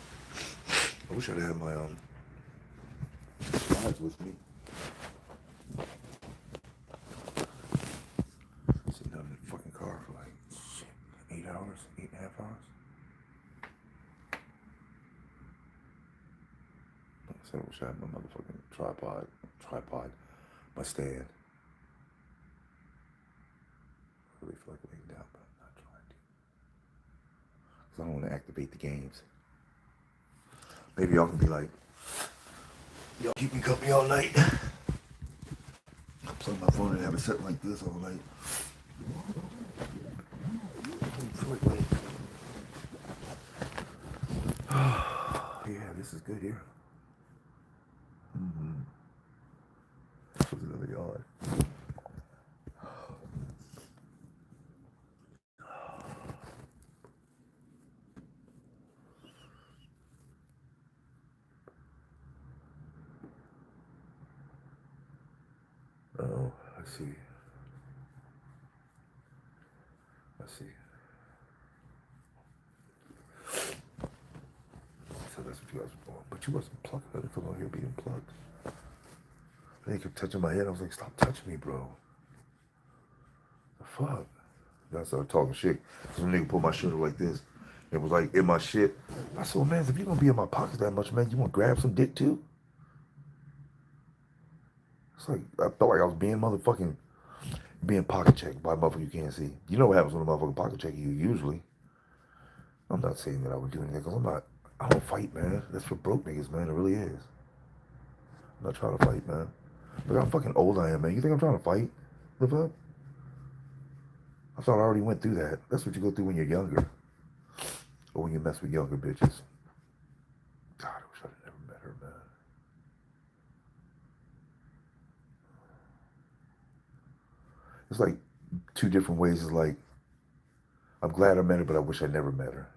I wish I'd had my slides with me. Sitting down in the fucking car for like shit, 8 hours, 8.5 hours. Like I said, I wish I had my motherfucking tripod, my stand. I really feel like laying down, but I'm not trying to. Because I don't want to activate the games. Maybe y'all can be like, y'all keep me company all night. I'll plug my phone and have it set like this all night. Yeah, this is good here. This was another yard. Oh, I see. I see. So that's what you guys were doing. But you wasn't plugged. I didn't feel like you were being plugged. They kept touching my head. I was like, stop touching me, bro. The fuck? Then I started talking shit. So some nigga pulled my shirt up like this. It was like in my shit. I said, well, man, if you're gonna be in my pockets that much, man, you wanna grab some dick too? It's like I felt like I was being pocket checked by a motherfucker you can't see. You know what happens when a motherfucker pocket check you usually. I'm not saying that I would do anything because I don't fight, man. That's for broke niggas, man. It really is. I'm not trying to fight, man. Look how fucking old I am, man. You think I'm trying to fight? Live up? I thought I already went through that. That's what you go through when you're younger. Or when you mess with younger bitches. God, I wish I'd never met her, man. It's like 2 different ways. It's like, I'm glad I met her, but I wish I never met her.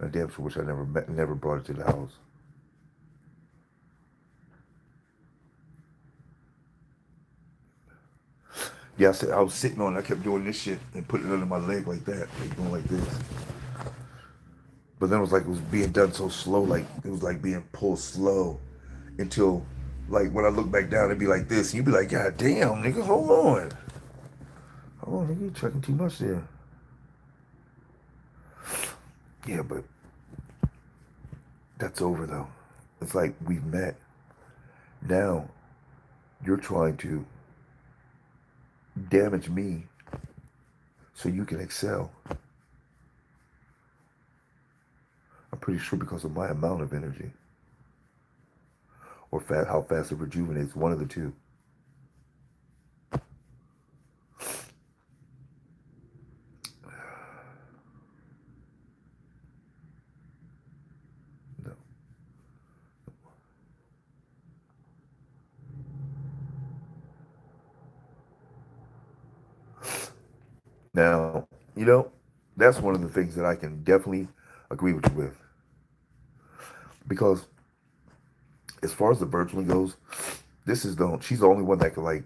I damn sure wish I never brought her to the house. Yeah, I was sitting on it. I kept doing this shit and putting it under my leg like that, like going like this. But then it was like it was being done so slow, like it was like being pulled slow until, like when I look back down, it'd be like this, and you'd be like, God damn, nigga, hold on. Hold on, nigga, you checking too much there. Yeah, but that's over though. It's like we've met. Now you're trying to damage me so you can excel. I'm pretty sure because of my amount of energy or how fast it rejuvenates, one of the two. No. Now, that's one of the things that I can definitely agree with you with. Because as far as the virtually goes, she's the only one that can like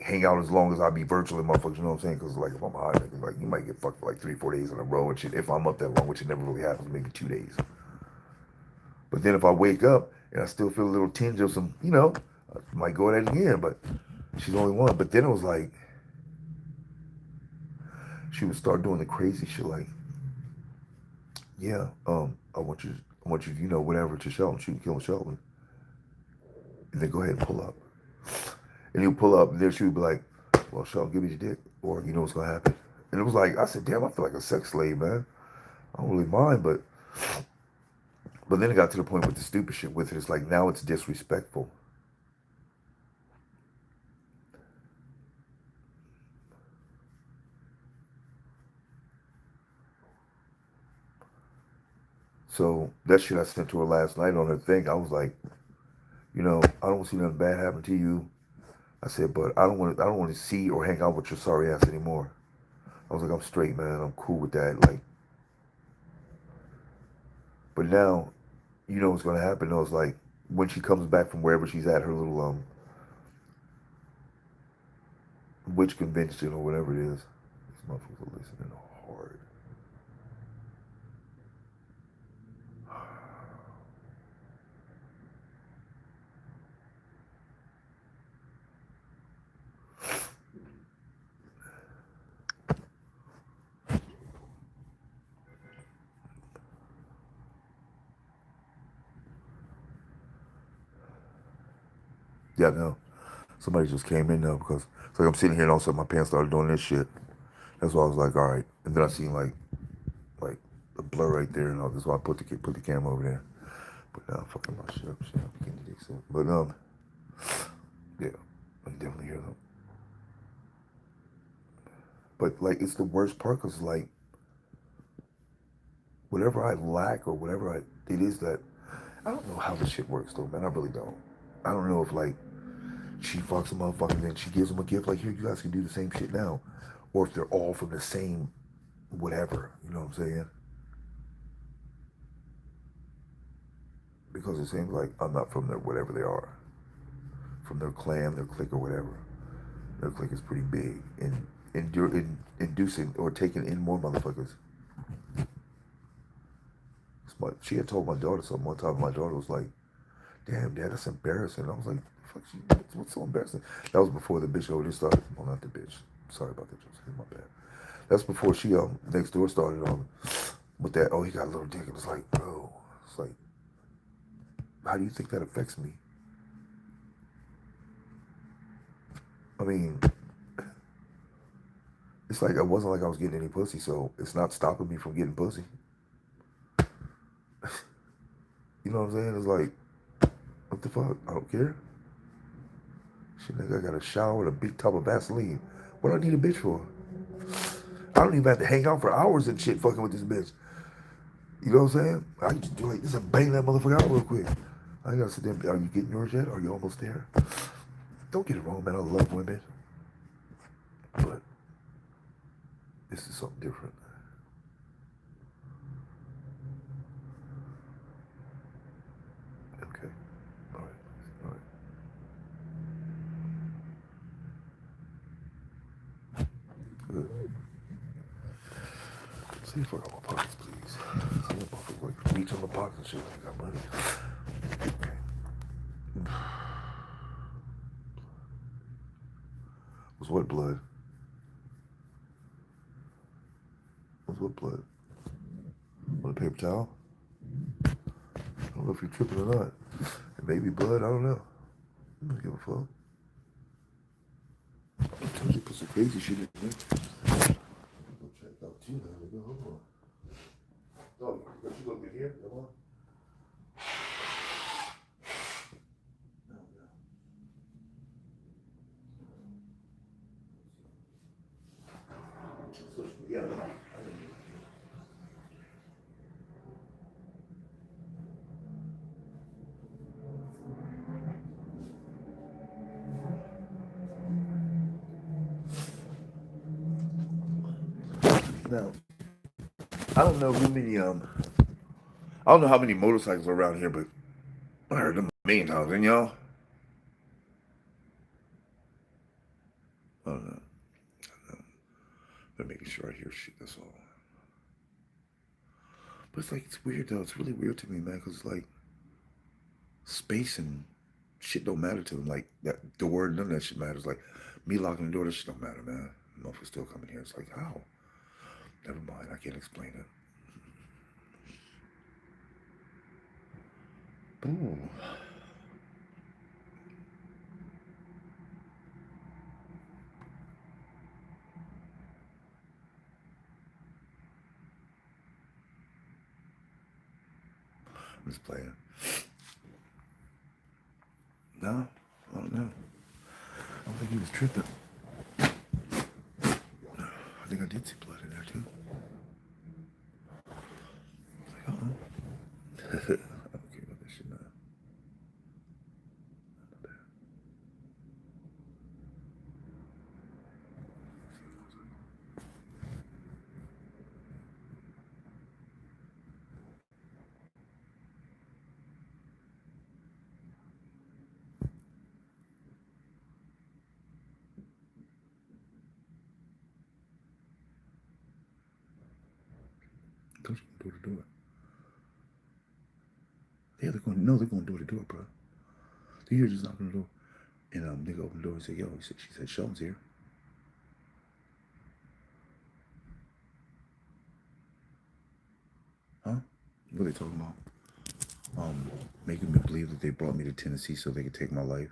hang out as long as I be virtually, motherfuckers. You know what I'm saying? Because like if I'm high, like you might get fucked for like 3-4 days in a row and shit. If I'm up that long, which it never really happens, maybe 2 days. But then if I wake up and I still feel a little tinge of some, I might go at it again. But she's the only one. But then it was like she would start doing the crazy shit, like, yeah, I want you, whatever, to Shelton, shoot, kill Shelton, and then go ahead and pull up. And he'll pull up, and then she would be like, well, Shelton, give me your dick, or you know what's gonna happen. And it was like, I said, damn, I feel like a sex slave, man. I don't really mind, but then it got to the point with the stupid shit with it. It's like now it's disrespectful. So that shit I sent to her last night on her thing, I was like, I don't see nothing bad happen to you. I said, but I don't want to see or hang out with your sorry ass anymore. I was like, I'm straight, man. I'm cool with that. Like, but now, you know what's gonna happen though, is like when she comes back from wherever she's at, her little witch convention or whatever it is. These motherfuckers are listening hard. Yeah, no. Somebody just came in now because it's like I'm sitting here and all of a sudden my pants started doing this shit. That's why I was like, all right. And then I seen like a blur right there, and all. That's why I put the camera over there. But now I'm fucking my shit up. Shit, I'm getting the dick sucked. But yeah, I can definitely hear them. But like, it's the worst part because like, whatever I lack or whatever it is that I don't know how this shit works though, man. I really don't. I don't know if like she fucks a motherfucker and then she gives him a gift like, here, you guys can do the same shit now, or if they're all from the same whatever. You know what I'm saying? Because it seems like I'm not from their whatever they are, from their clan, their clique, or whatever. Their clique is pretty big and inducing or taking in more motherfuckers. She had told my daughter something one time. My daughter was like, "Damn, Dad, that's embarrassing." I was like, "Fuck you, what's so embarrassing?" That was before the bitch over there started. Well, not the bitch. Sorry about that, Joseph. My bad. That's before she next door started with that. Oh, he got a little dick, and it's like, bro, it's like, how do you think that affects me? I mean, it's like it wasn't like I was getting any pussy, so it's not stopping me from getting pussy. You know what I'm saying? It's like, what the fuck? I don't care. Shit, nigga, I got a shower with a big tub of Vaseline. What do I need a bitch for? I don't even have to hang out for hours and shit fucking with this bitch. You know what I'm saying? I can just do like this and bang that motherfucker out real quick. I ain't gotta sit there. Are you getting yours yet? Are you almost there? Don't get it wrong, man. I love women, but this is something different. Okay. All right. All right. Good. See if I got my pockets, please. See if I like reach on the pockets and shit. I got money. Okay. What's what blood? What's what blood? Want a paper towel? I don't know if you're tripping or not. It may be blood. I don't know. I don't give a fuck. I told you put some crazy shit in there. Go check out too now, nigga. Hold on. Dog, you look in here? Come on. Yeah. Now, I don't know how many I don't know how many motorcycles are around here, but I heard them a million times, and y'all. I don't know. I'm making sure I hear shit. That's all. But it's like it's weird though. It's really weird to me, man, because like space and shit don't matter to them. Like that, the word, none of that shit matters. Like me locking the door, that shit don't matter, man. The motherfucker's still coming here. It's like how? Never mind. I can't explain it. Ooh. I'm just playing. No, I don't know. I don't think he was tripping. I think I did see blood in there too. Like, I don't care about this shit now. Don't you go door to door? Yeah, they're going door to door, bro. They hear just knocking on the door. And nigga opened the door and said, yo, she said, Sheldon's here. Huh? What are they talking about? Making me believe that they brought me to Tennessee so they could take my life.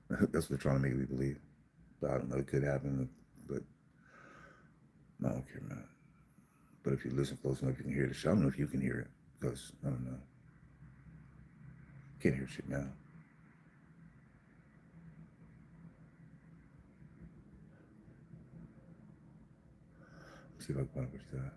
That's what they're trying to make me believe. But I don't know, it could happen, but I don't care, man. But if you listen close enough, you can hear the shit. I don't know if you can hear it, because I don't know. Can't hear shit now. Let's see if I can find what she said.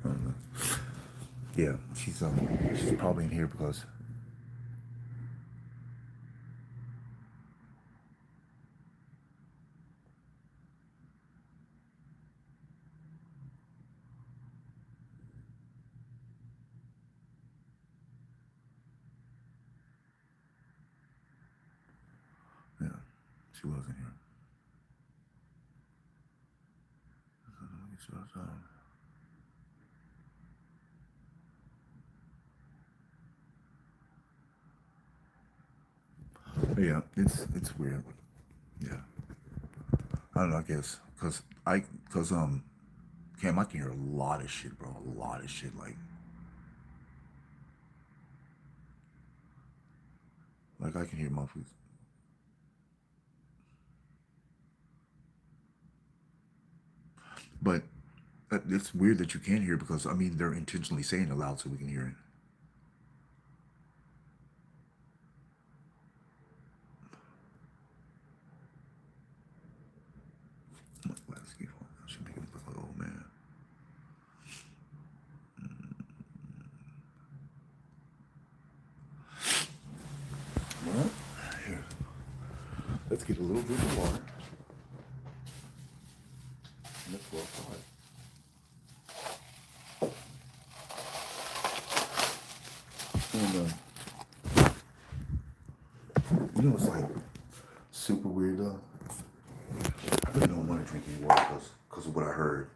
I don't know. Yeah, she's probably in here because yeah, she was in here. Yeah, it's weird. Yeah, I don't know. I guess because Cam, I can hear a lot of shit, bro. A lot of shit, like I can hear motherfuckers. But it's weird that you can't hear because I mean they're intentionally saying it loud so we can hear it. I should make him look like an old man. Well, here. Let's get a little bit of water. And let's go outside. And you know what's like super weird though? I really don't want to drink any water because of what I heard.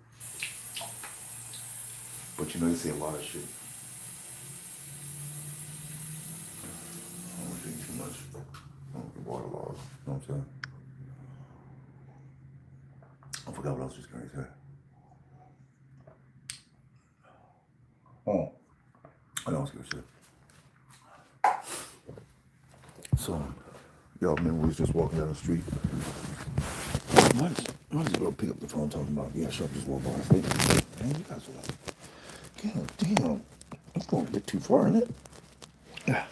But you know they say a lot of shit. I don't want to drink too much. I don't get water loss. You know what I'm saying? I forgot what I was just going to say. Oh, I know I was going to say. So, y'all remember we was just walking down the street. Might as well pick up the phone talking about, yeah, sure, just walk by. Man, you guys are like, God damn, that's going a bit too far, isn't it? Yeah.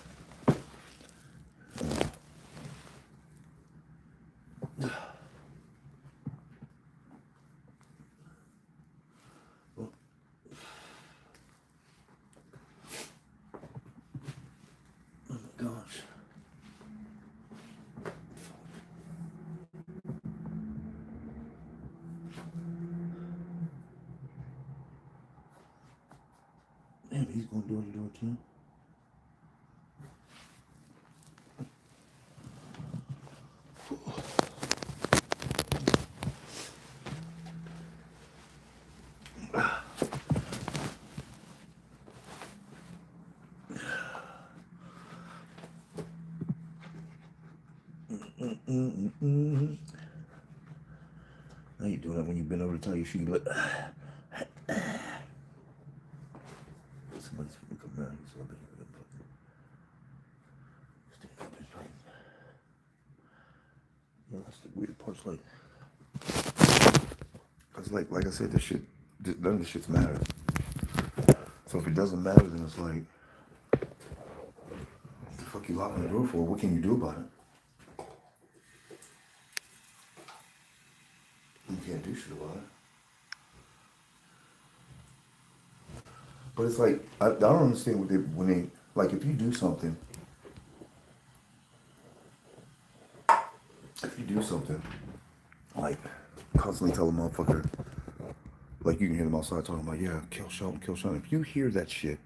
Oh my gosh. Damn, he's going door to door too. How you doing that when you been over to tell your shoe? You like, somebody's gonna come around. So I better stand up and fight. Yeah, that's the weird part. It's like I said, this shit, none of this shit's matter. So if it doesn't matter, then it's like, what the fuck you locking the door for? What can you do about it? You can't do shit about it. But it's like I don't understand what they when they Like if you do something, like constantly tell a motherfucker, like you can hear them outside talking about, yeah, kill Shelton, kill Shelton. If you hear that shit,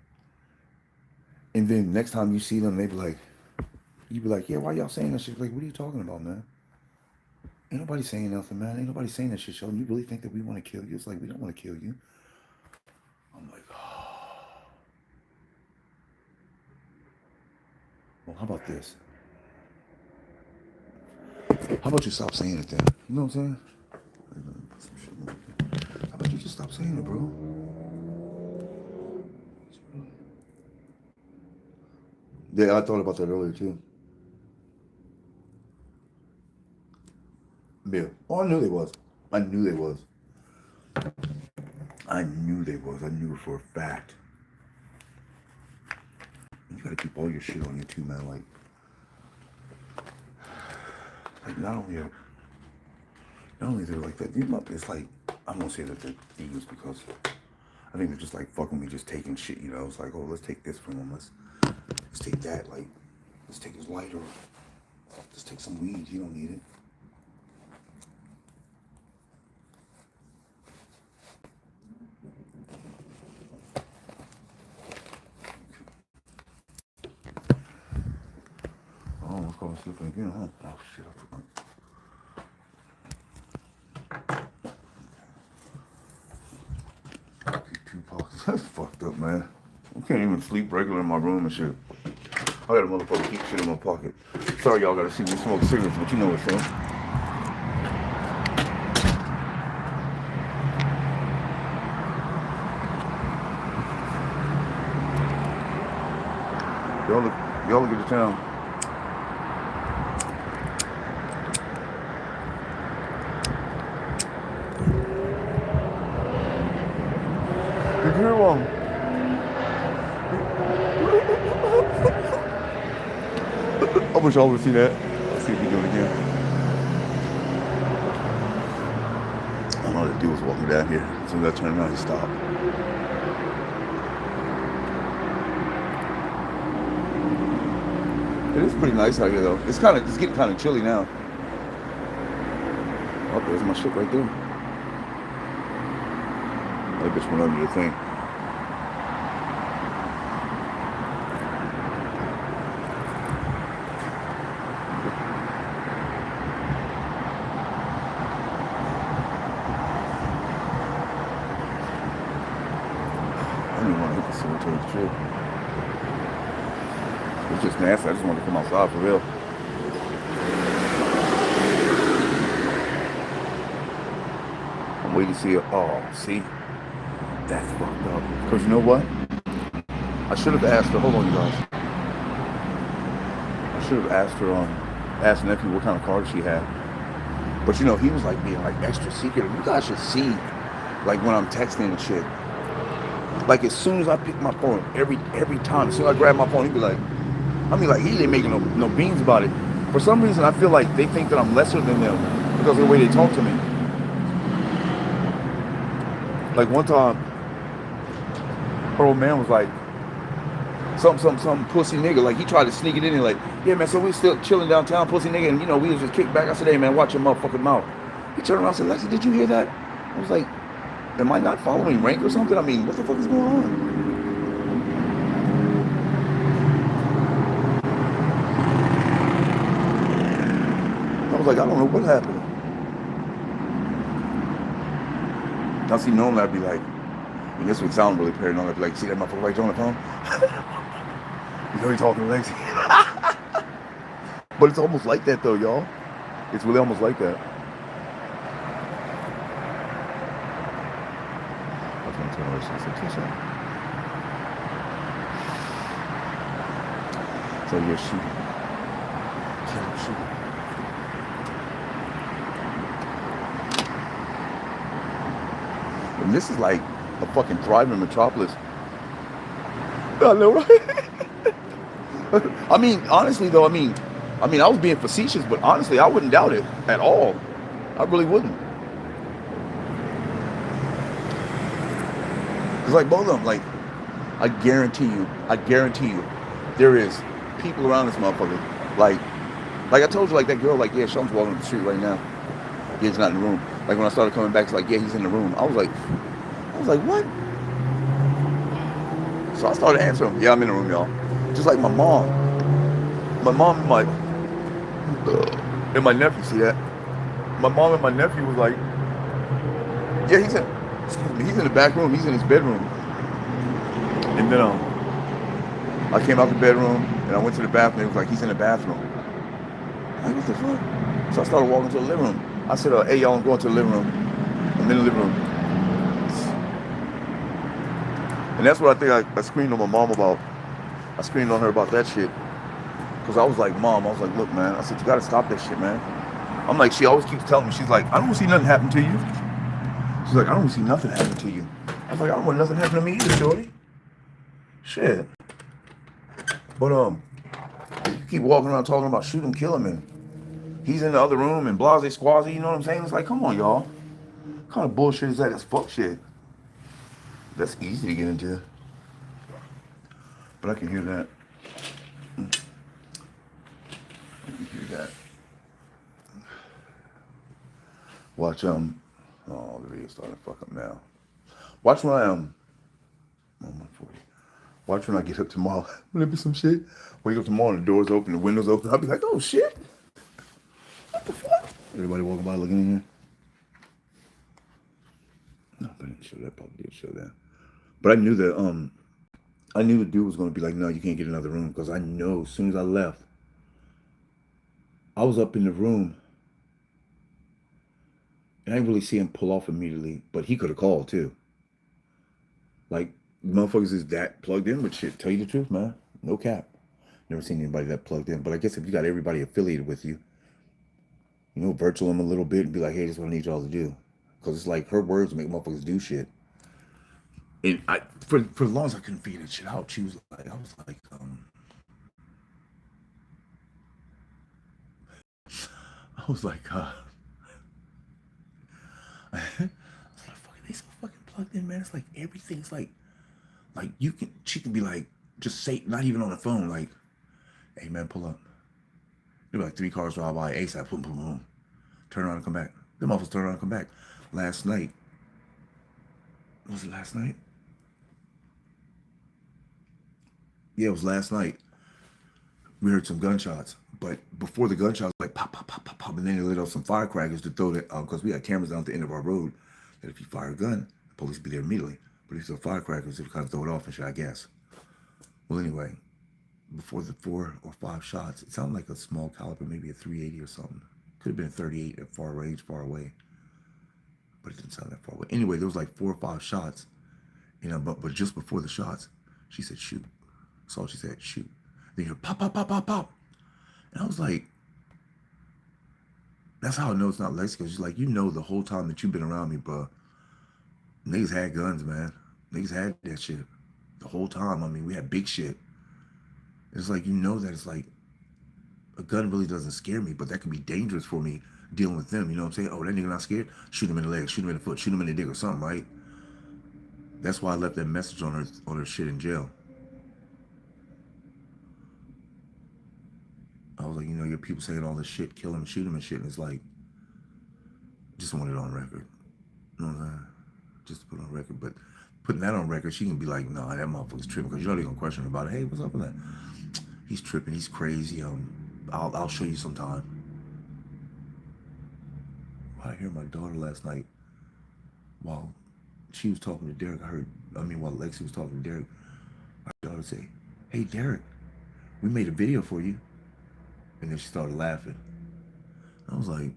and then next time you see them, they be like, you be like, yeah, why y'all saying that shit? Like, what are you talking about, man? Ain't nobody saying nothing, man. Ain't nobody saying that shit, Shelton. You really think that we want to kill you? It's like, we don't want to kill you. I'm like, oh. Well, how about this? How about you stop saying it then? You know what I'm saying? How about you just stop saying it, bro? Yeah, I thought about that earlier too. Yeah. Oh, I knew they was. I knew they was. I knew they was. I knew it for a fact. You gotta keep all your shit on you too, man. Like not only they're like that. It's like I'm gonna say that they're thieves because I think they're just like fucking me, just taking shit. You know, it's like, oh, let's take this from him. Let's take that. Like, let's take his lighter. Let's take some weed. You don't need it. Oh, let's go sleeping again, huh? Oh shit, I forgot. That's fucked up, man. I can't even sleep regular in my room and shit. I got a motherfucker keep shit in my pocket. Sorry y'all gotta see me smoke cigarettes, but you know what's up. Y'all look at the town. Did you hear one? I wish y'all would see that. Let's see if we do it again. I don't know, the dude was walking down here. As soon as I turned around, he stopped. It is pretty nice out here, though. It's getting kind of chilly now. Oh, there's my shit right there. That bitch went under the thing. I don't even want to hit the cemetery shit. It's just nasty. I just want to come outside for real. I'm waiting to see it. Oh, see? That's fucked up. Because you know what? I should have asked her. Hold on, you guys. I should have asked her, asked nephew what kind of car she had. But you know, he was like being like extra secretive. You guys should see, like when I'm texting and shit. Like as soon as I pick my phone, every time, as soon as I grab my phone, he'd be like, he ain't making no beans about it. For some reason, I feel like they think that I'm lesser than them because of the way they talk to me. Like one time, her old man was like, some pussy nigga. Like he tried to sneak it in and like, yeah man, so we still chilling downtown, pussy nigga, and you know, we was just kicked back. I said, hey man, watch your motherfucking mouth. He turned around and said, Lexi, did you hear that? I was like, am I not following rank or something? I mean, what the fuck is going on? I was like, I don't know what happened. Now see, normally I'd be like, and this would sound really paranoid, I'd be like, see that motherfucker right there on the phone? You know he talking to Lexi. But it's almost like that though, y'all. It's really almost like that. I was gonna tell her, she said, Tisha. So you're shooting. Shooting. And this is like a fucking thriving metropolis. I know, right? I mean, honestly though, I mean, I was being facetious, but honestly, I wouldn't doubt it at all. I really wouldn't. Cause like both of them, like, I guarantee you, There is people around this motherfucker. Like, like I told you, like that girl, like, yeah, Sean's walking up the street right now. Yeah, he's not in the room. Like when I started coming back, it's like, yeah, he's in the room. I was like, what? So I started answering him. Yeah, I'm in the room, y'all. Just like my mom. My mom and my nephew, see that? My mom and my nephew was like, yeah, excuse me, he's in the back room. He's in his bedroom. And then I came out the bedroom and I went to the bathroom. It was like, he's in the bathroom. I'm like, what the fuck? So I started walking to the living room. I said, hey, y'all, I'm going to the living room. I'm in the living room. And that's what I think I screamed on my mom about. I screamed on her about that shit. Because I was like, Mom, I was like, look, man. I said, you got to stop that shit, man. I'm like, she always keeps telling me, she's like, I don't see nothing happen to you. She's like, I don't see nothing happen to you. I was like, I don't want nothing happen to me either, shorty. Shit. But you keep walking around talking about shoot him, kill him, and he's in the other room and blase squazy, you know what I'm saying? It's like, come on, y'all. What kind of bullshit is that? That's fuck shit. That's easy to get into. But I can hear that. I can hear that. Watch oh, the video's starting to fuck up now. Watch when I watch when I get up tomorrow. Will there be some shit? Wake up tomorrow and the doors open, the windows open. I'll be like, oh shit. What the fuck? Everybody walking by looking in here. No, but I didn't show that. Probably did show that. But I knew that I knew the dude was gonna be like, no, you can't get another room, because I know as soon as I left, I was up in the room and I didn't really see him pull off immediately, but he could have called too. Like, motherfuckers is that plugged in with shit. Tell you the truth, man. No cap. Never seen anybody that plugged in. But I guess if you got everybody affiliated with you, you know, virtual them a little bit and be like, hey, this is what I need y'all to do. Because it's like her words make motherfuckers do shit. And for as long as I couldn't figure that shit out, she was like, I was like, I was like, fucking, they so fucking plugged in, man. It's like everything's like she can be like, just say, not even on the phone, like, hey man, pull up. There'll be like 3 cars drive by, ASAP, boom, boom, boom. Turn around and come back. Them motherfuckers turn around and come back. Last night, was it last night? Yeah, it was last night. We heard some gunshots, but before the gunshots, like pop, pop, pop, pop, pop, and then they lit off some firecrackers to throw it, because we had cameras down at the end of our road that if you fire a gun, the police would be there immediately. But if you throw firecrackers, it would kind of throw it off and shit, I guess. Well, anyway, before the 4 or 5 shots, it sounded like a small caliber, maybe a 380 or something. Could have been a 38 at far range, far away, but it didn't sound that far away. Anyway, there was like 4 or 5 shots, you know. But just before the shots, she said shoot. That's all she said, shoot. Then you hear pop, pop, pop, pop, pop, and I was like, that's how I know it's not Lexi. Because she's like, you know, the whole time that you've been around me, bro, niggas had guns, man. Niggas had that shit the whole time. I mean, we had big shit. It's like, you know, that it's like, a gun really doesn't scare me, but that can be dangerous for me dealing with them. You know what I'm saying? Oh, that nigga not scared? Shoot him in the leg, shoot him in the foot, shoot him in the dick or something, right? That's why I left that message on her shit in jail. I was like, you know, your people saying all this shit, kill him, shoot him and shit, and it's like, just want it on record. You know what I'm saying? Just to put on record. But putting that on record, she can be like, nah, that motherfucker's tripping, because you know they're gonna question about it. Hey, what's up with that? He's tripping, he's crazy. I'll show you sometime. I hear my daughter last night while she was talking to Derek. While Lexi was talking to Derek, my daughter say, hey Derek, we made a video for you. And then she started laughing. I was like,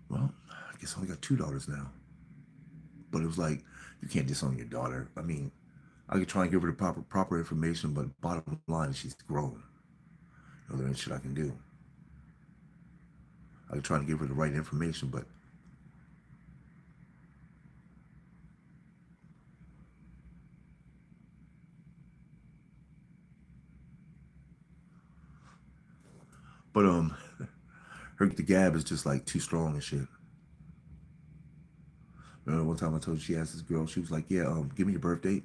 well, I guess I only got 2 daughters now. But it was like, you can't disown your daughter. I mean, I could try and give her the proper information, but bottom line is she's grown. You know, there ain't shit I can do. I could try to give her the right information, but her the gab is just like too strong and shit. One time I told her, she asked this girl, she was like, yeah, give me your birth date.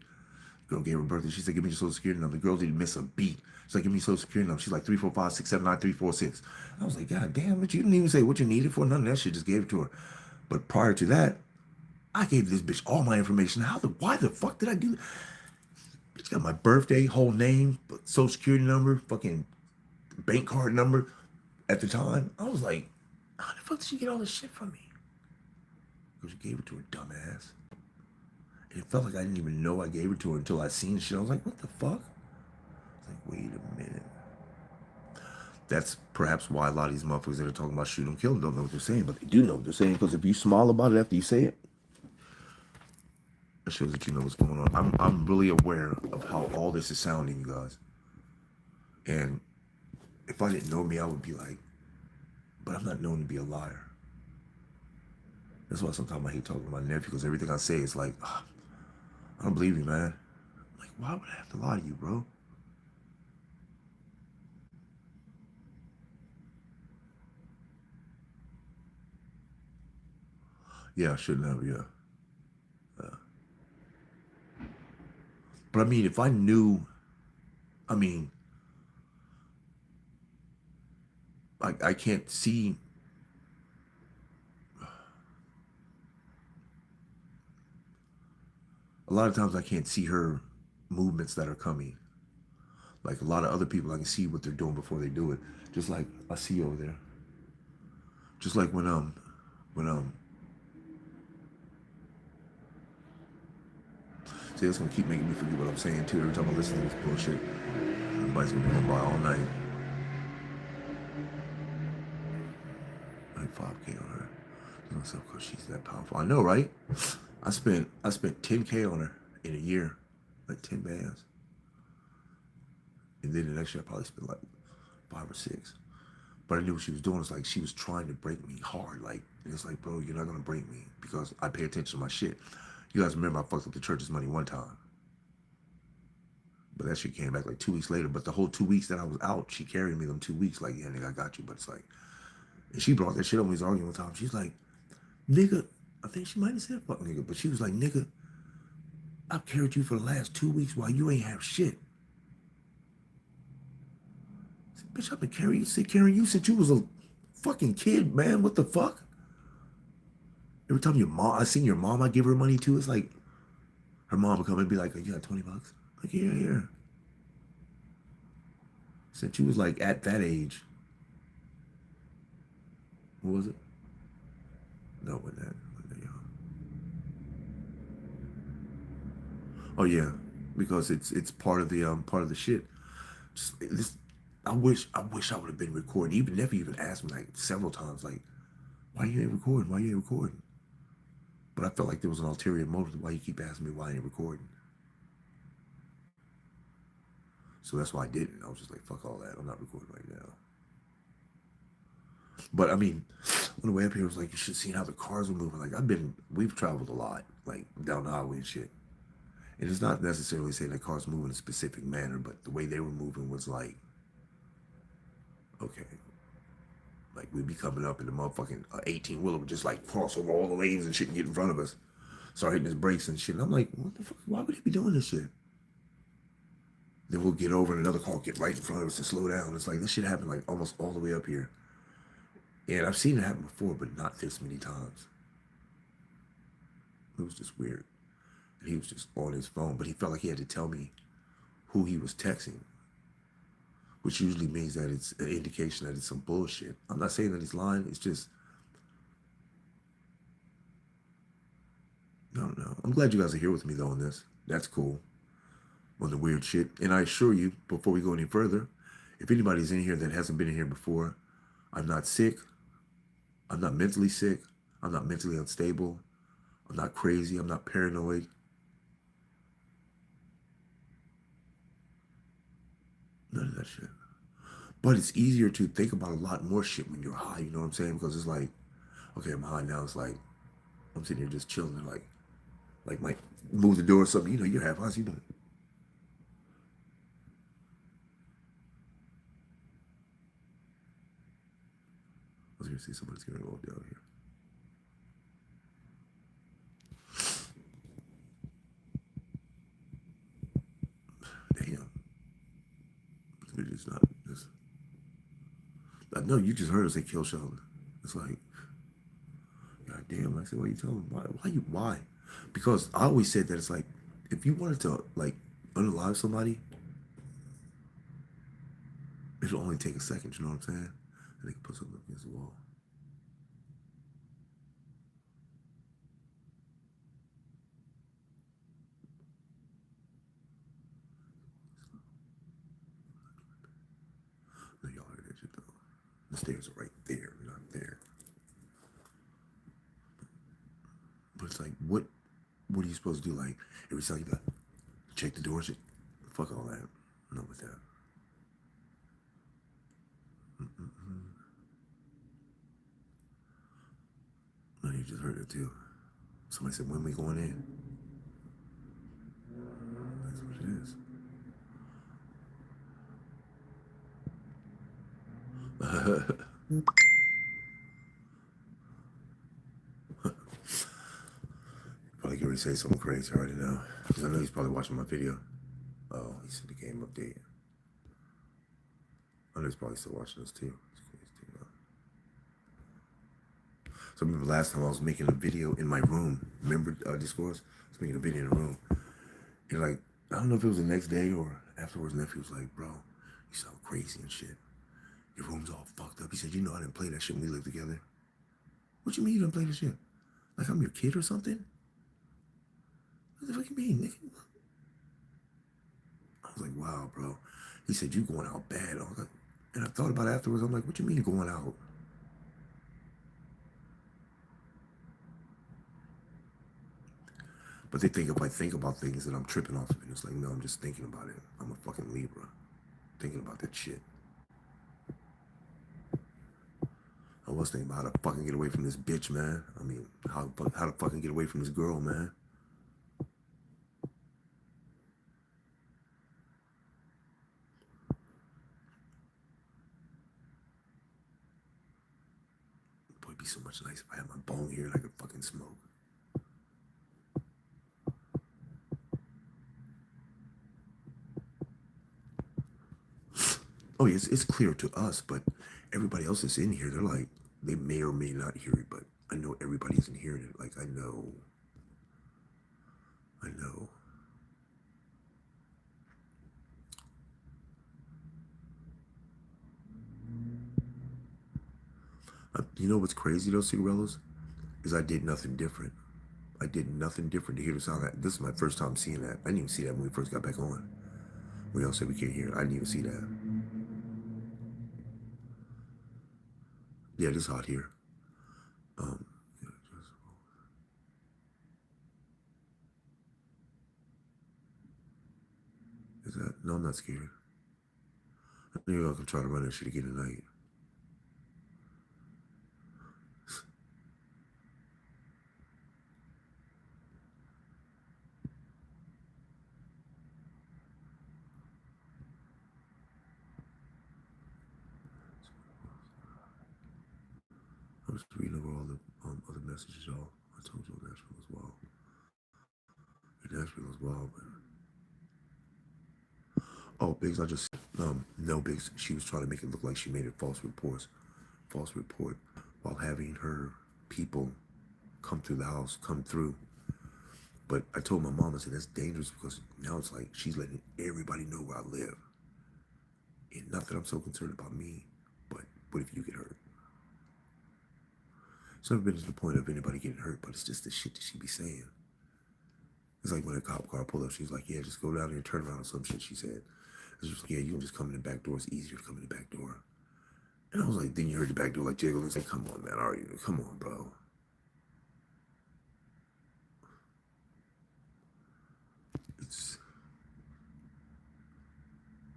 Girl gave her birthday. She said, give me your social security number. The girl didn't miss a beat. She's like, give me your social security number. She's like, 345-679-346. I was like, God damn it. You didn't even say what you needed for. None of that shit. Just gave it to her. But prior to that, I gave this bitch all my information. Why the fuck did I do that? Bitch got my birthday, whole name, social security number, fucking bank card number. At the time, I was like, how the fuck did she get all this shit from me? Because you gave it to her, dumbass. And it felt like I didn't even know I gave it to her until I seen the shit. I was like, what the fuck? I was like, wait a minute. That's perhaps why a lot of these motherfuckers that are talking about shoot 'em, kill 'em don't know what they're saying, but they do know what they're saying, because if you smile about it after you say it, that shows that you know what's going on. I'm really aware of how all this is sounding, you guys. And if I didn't know me, I would be like, but I'm not known to be a liar. That's why sometimes I hate talking to my nephew, because everything I say is like, "Ah, I don't believe you, man." I'm like, why would I have to lie to you, bro? Yeah, I shouldn't have, yeah. But I mean, if I knew, I mean, I can't see, a lot of times I can't see her movements that are coming. Like a lot of other people, I can see what they're doing before they do it. Just like I see you over there. Just like when see, it's gonna keep making me forget what I'm saying too. Every time I listen to this bullshit, everybody's gonna be going by all night. Like 5K on her. Myself, because she's that powerful. I know, right? I spent 10K on her in a year, like 10 bands, and then the next year I probably spent like 5 or 6. But I knew what she was doing. It's like she was trying to break me hard. Like, and it's like, bro, you're not gonna break me because I pay attention to my shit. You guys remember I fucked up the church's money one time, but that shit came back like 2 weeks later. But the whole 2 weeks that I was out, she carried me them 2 weeks. Like, yeah, nigga, I got you. But it's like, and she brought that shit up when we was arguing one time. She's like, nigga, I think she might have said fuck nigga, but she was like, nigga, I've carried you for the last 2 weeks while you ain't have shit. I said, bitch, I've been carrying you since you was a fucking kid, man. What the fuck? Every time I seen your mom, I give her money too. It's like her mom would come and be like, oh, you got $20? Like, yeah, yeah. Since you was like at that age. What was it? No, when that. Oh yeah, because it's part of the shit. This, I wish I would have been recording. Even Nephew even asked me like several times, like, why you ain't recording? Why you ain't recording? But I felt like there was an ulterior motive why you keep asking me why I ain't recording. So that's why I didn't. I was just like, fuck all that. I'm not recording right now. But I mean, on the way up here, it was like, you should see how the cars were moving. Like we've traveled a lot, like down the highway and shit. And it's not necessarily saying that cars move in a specific manner, but the way they were moving was like, okay, like we'd be coming up and the motherfucking 18 wheeler would just like cross over all the lanes and shit and get in front of us, start hitting his brakes and shit. And I'm like, what the fuck? Why would he be doing this shit? Then we'll get over and another car get right in front of us and slow down. It's like this shit happened like almost all the way up here. And I've seen it happen before, but not this many times. It was just weird. And he was just on his phone, but he felt like he had to tell me who he was texting, which usually means that it's an indication that it's some bullshit. I'm not saying that he's lying. It's just, I don't know. I'm glad you guys are here with me though on this. That's cool. On the weird shit. And I assure you, before we go any further, if anybody's in here that hasn't been in here before, I'm not sick. I'm not mentally sick. I'm not mentally unstable. I'm not crazy. I'm not paranoid. None of that shit. But it's easier to think about a lot more shit when you're high, you know what I'm saying? Because it's like, okay, I'm high now. It's like, I'm sitting here just chilling, like move the door or something. You know, you're half high, so you doing. I was gonna see somebody's gonna go down here. damn, this bitch is not this. I know you just heard her say kill Sheldon. It's like, God damn. I said, why you telling him? Why? Because I always said that it's like, if you wanted to like unalive somebody, it'll only take a second. You know what I'm saying? And they can put something up against the wall. No, y'all heard that shit though. The stairs are right there, not there. But it's like, what are you supposed to do? Like, every time you got check the door, shit. Fuck all that. Not with that. No, you just heard it too. Somebody said, when we going in? That's what it is. Probably get ready to say something crazy. I already know. Because I know he's probably watching my video. Oh, he said the game update. I know he's probably still watching this too. So I remember last time I was making a video in my room. Remember Discord? I was making a video in the room. And like, I don't know if it was the next day or afterwards, nephew was like, bro, you sound crazy and shit. Your room's all fucked up. He said, you know I didn't play that shit when we lived together. What you mean you didn't play this shit? Like I'm your kid or something? What the fuck you mean, nigga? I was like, wow, bro. He said, you going out bad. I was like, and I thought about it afterwards. I'm like, what you mean going out? But they think if I think about things that I'm tripping off of it. It's like, no, I'm just thinking about it. I'm a fucking Libra. Thinking about that shit. I was thinking about how to fucking get away from this bitch, man. I mean, how to fucking get away from this girl, man. Boy, it'd be so much nice if I had my bone here and I could fucking smoke. Oh, yeah, it's clear to us, but everybody else that's in here, they're like, they may or may not hear it, but I know everybody isn't hearing it. Like, I know. You know what's crazy, though, Cigarellos? Is I did nothing different. I did nothing different to hear the sound. This is my first time seeing that. I didn't even see that when we first got back on. We all said we can't hear it. I didn't even see that. Yeah, it is hot here. Is that? No, I'm not scared. Maybe I can try to run that shit again tonight. I was reading over all the other messages, y'all. I told you Nashville was wild. Nashville was wild, man. Oh, Biggs, I just no, Biggs. She was trying to make it look like she made it false report, while having her people come through the house, come through. But I told my mom, I said that's dangerous because now it's like she's letting everybody know where I live. And not that I'm so concerned about me, but what if you get hurt? It's never been to the point of anybody getting hurt, but it's just the shit that she be saying. It's like when a cop car pulled up, she's like, yeah, just go down there and turn around or some shit, she said. It's just like, yeah, you can just come in the back door. It's easier to come in the back door. And I was like, then you heard the back door like jiggle. It's like, come on, man, are you? Come on, bro. It's,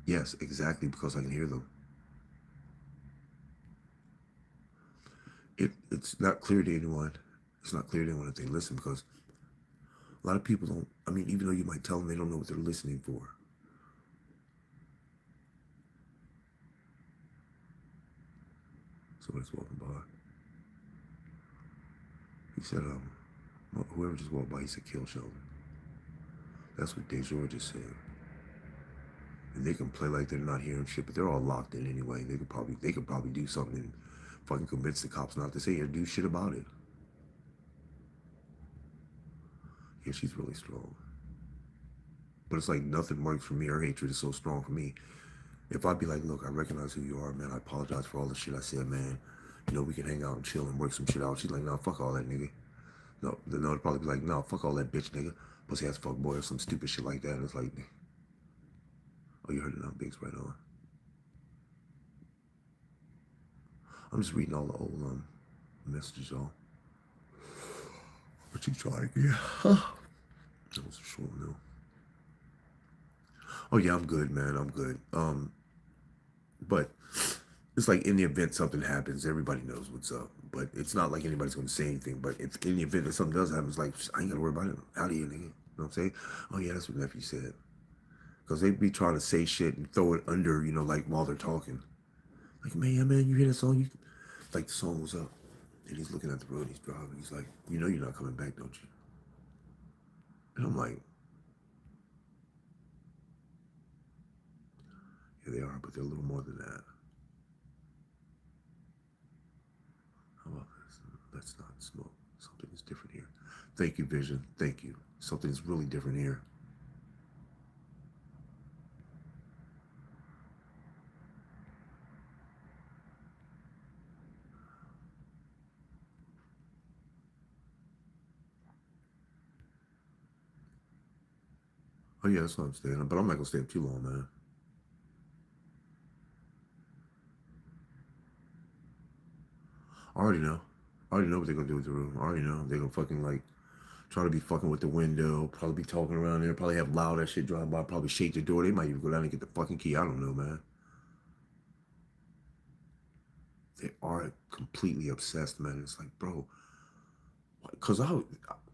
yes, exactly, because I can hear them. It's not clear to anyone. It's not clear to anyone if they listen because a lot of people don't, I mean, even though you might tell them, they don't know what they're listening for. Somebody's walking by. He said, whoever just walked by, he said, kill Sheldon. That's what DeJour just said. And they can play like they're not hearing shit, but they're all locked in anyway. They could probably do something and fucking convince the cops not to say or do shit about it. Yeah, she's really strong. But it's like nothing works for me. Her hatred is so strong for me. If I'd be like, look, I recognize who you are, man. I apologize for all the shit I said, man. You know, we can hang out and chill and work some shit out. She's like, no, fuck all that, nigga. No, it'd probably be like, no, fuck all that bitch, nigga. Pussy ass fuck boy or some stupid shit like that. And it's like, oh, you heard it now, Biggs, right on. I'm just reading all the old messages, y'all. What you trying to get? That was a short no. Oh yeah, I'm good, man. I'm good. But it's like in the event something happens, everybody knows what's up. But it's not like anybody's gonna say anything. But if in the event that something does happen, it's like I ain't gotta worry about it. Out of here, nigga. You know what I'm saying? Oh yeah, that's what nephew said. Because they be trying to say shit and throw it under, you know, like while they're talking. Like, man, yeah, man, you hear that song? You like the song was up. And he's looking at the road, he's driving. He's like, you know you're not coming back, don't you? And I'm like, yeah, they are, but they're a little more than that. How about this? Let's not smoke. Something is different here. Thank you, Vision. Thank you. Something is really different here. Oh yeah, that's what I'm staying. But I'm not gonna stay up too long, man. I already know. I already know what they're gonna do with the room. I already know. They're gonna fucking like try to be fucking with the window, probably be talking around there, probably have loud ass shit driving by, probably shake the door. They might even go down and get the fucking key. I don't know, man. They are completely obsessed, man. It's like, bro, because I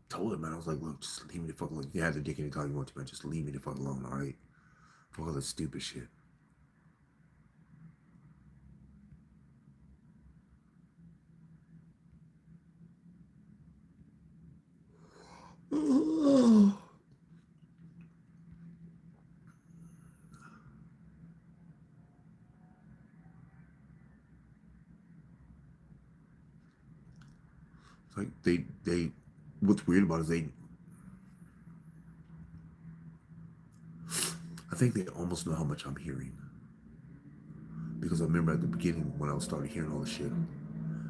told him, man, I was like, look, just leave me the fuck alone. You have the dick anytime you want to, man. Just leave me the fuck alone, all right? For all that stupid shit. It's like what's weird about it is I think they almost know how much I'm hearing. Because I remember at the beginning when I started hearing all the shit,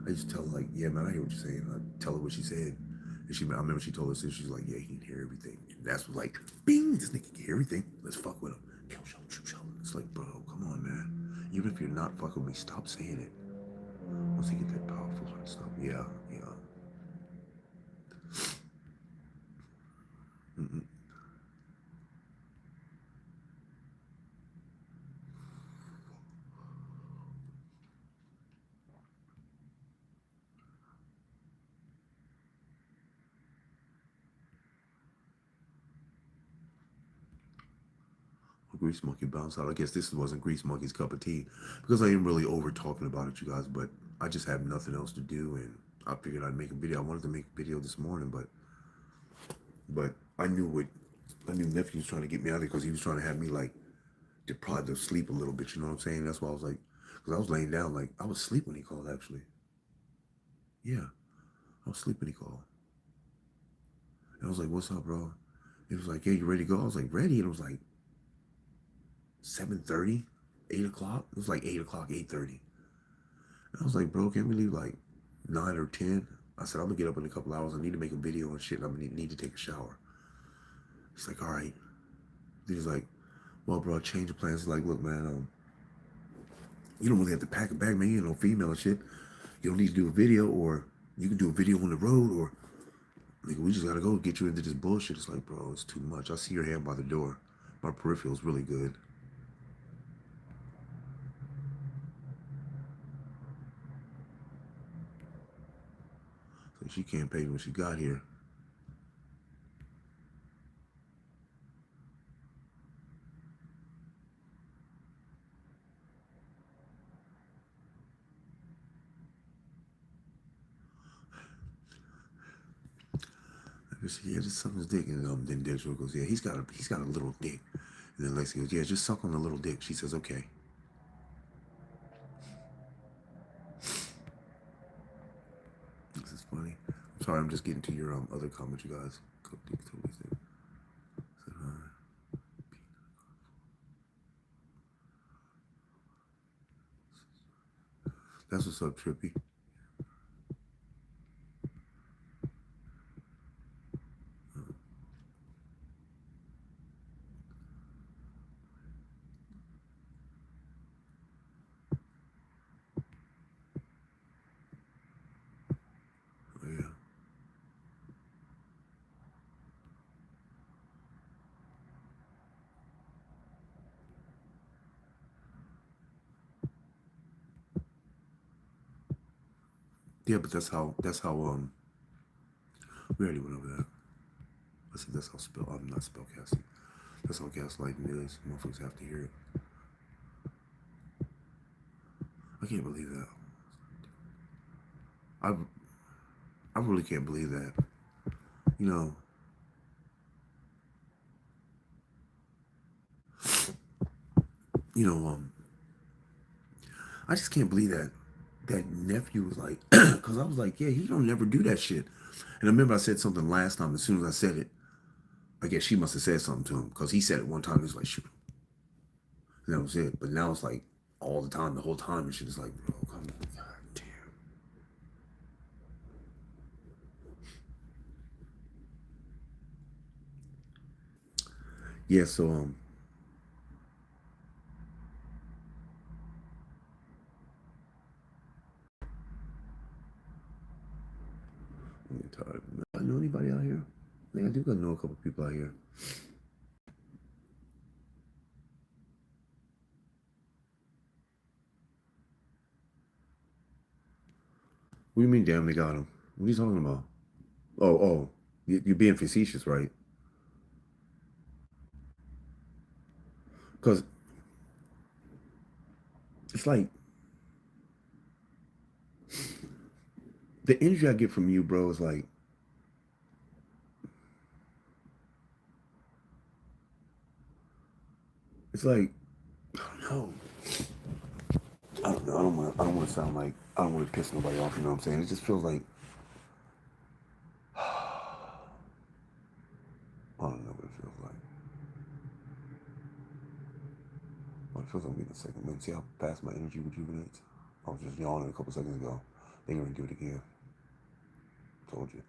I used to tell her, like, yeah, man, I hear what you're saying. I tell her what she said. And I remember she told us this, she's like, yeah, he can hear everything. And that's what, like, bing, this nigga can hear everything. Let's fuck with him. Kill, show, shoot, show. It's like, bro, come on, man. Even if you're not fucking with me, stop saying it. Once you get that powerful and stuff, yeah, yeah. Mm-mm. Grease Monkey bounce out. I guess this wasn't Grease Monkey's cup of tea because I ain't really over talking about it, you guys. But I just have nothing else to do, and I figured I'd make a video. I wanted to make a video this morning, but I knew nephew was trying to get me out of there because he was trying to have me like deprived of sleep a little bit. You know what I'm saying? That's why I was like, because I was laying down like I was asleep when he called. Actually, yeah, I was asleep when he called. And I was like, "What's up, bro?" He was like, "Yeah, you ready to go?" I was like, "Ready," and it was like 7:30, 8 o'clock. It was like 8 o'clock, 8:30. And I was like, bro, can we leave like 9 or 10? I said, I'm gonna get up in a couple hours. I need to make a video and shit. And I'm gonna need to take a shower. He's like, all right. He's like, well, bro, I changed the plans. He's like, look, man, you don't really have to pack a bag, man. You know, female and shit. You don't need to do a video, or you can do a video on the road, or like, we just gotta go get you into this bullshit. It's like, bro, it's too much. I see your hand by the door. My peripheral's really good. So she can't pay me when she got here. Yeah, just suck his dick, and then Dexter goes, yeah, he's got a little dick. And then Lexi goes, yeah, just suck on the little dick. She says, okay. This is funny. I'm sorry, I'm just getting to your other comments, you guys. Said hi. That's what's up, Trippy. Oh, yeah. Yeah, but that's how we already went over that. I said that's how I'm not spellcasting. That's how gaslighting is. Motherfuckers have to hear it. I can't believe that. I really can't believe that. You know, I just can't believe that nephew was like, because I was like, yeah, he don't never do that shit. And I remember I said something last time. As soon as I said it, I guess she must have said something to him because he said it one time. He was like, shoot. And that was it. But now it's like all the time, the whole time, and shit is like, bro, come on, god damn. Yeah, so I'm getting tired. I know anybody out here? I think I do know a couple people out here. What do you mean, damn, they got him? What are you talking about? Oh, you're being facetious, right? Because it's like the energy I get from you, bro, is like, it's like, I don't know. I don't know. I don't want to sound like, I don't want to piss nobody off, you know what I'm saying? It just feels like, I don't know what it feels like. Well, it feels like I'm getting a second minute. See how fast my energy rejuvenates? I was just yawning a couple seconds ago. They're going to do it again. Told you.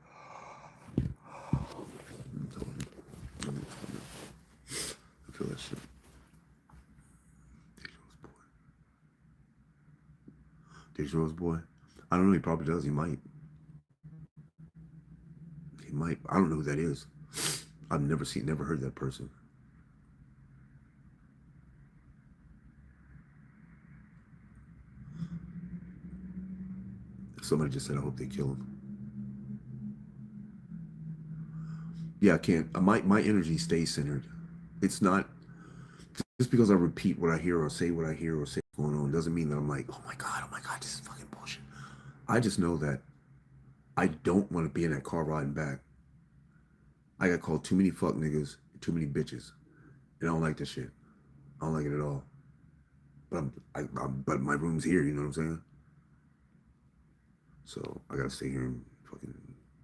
Told you. I feel that shit. Deja's boy. I don't know. He probably does. He might. He might. I don't know who that is. I've never heard that person. Somebody just said, I hope they kill him. Yeah, I can't. My energy stays centered. It's not just because I repeat what I hear or say what I hear or say what's going on doesn't mean that I'm like, oh my god, this is fucking bullshit. I just know that I don't want to be in that car riding back. I got called too many fuck niggas, too many bitches, and I don't like that shit. I don't like it at all. But my room's here. You know what I'm saying? So I gotta stay here and fucking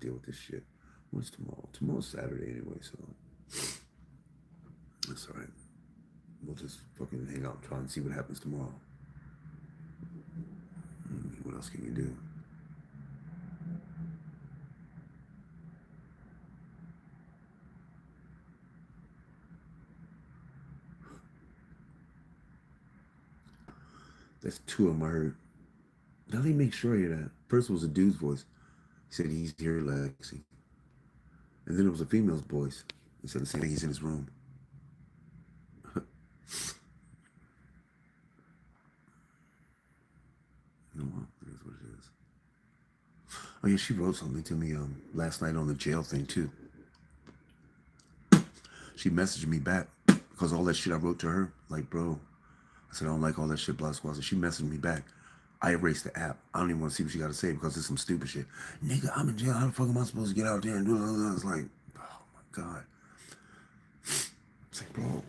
deal with this shit. What's tomorrow? Tomorrow's Saturday anyway, so that's all right. We'll just fucking hang out and try and see what happens tomorrow. What else can you do? That's two of them I heard. Now let me make sure I hear that. First was a dude's voice. He said he's here, Lexi. And then it was a female's voice. He said the same thing. He's in his room. You know what? It is what it is. Oh yeah, she wrote something to me last night on the jail thing too. She messaged me back because all that shit I wrote to her, like, bro, I said I don't like all that shit, blah blah. So she messaged me back. I erased the app. I don't even want to see what she got to say because it's some stupid shit. Nigga, I'm in jail. How the fuck am I supposed to get out there and do it? It's like, oh my god. It's like, bro.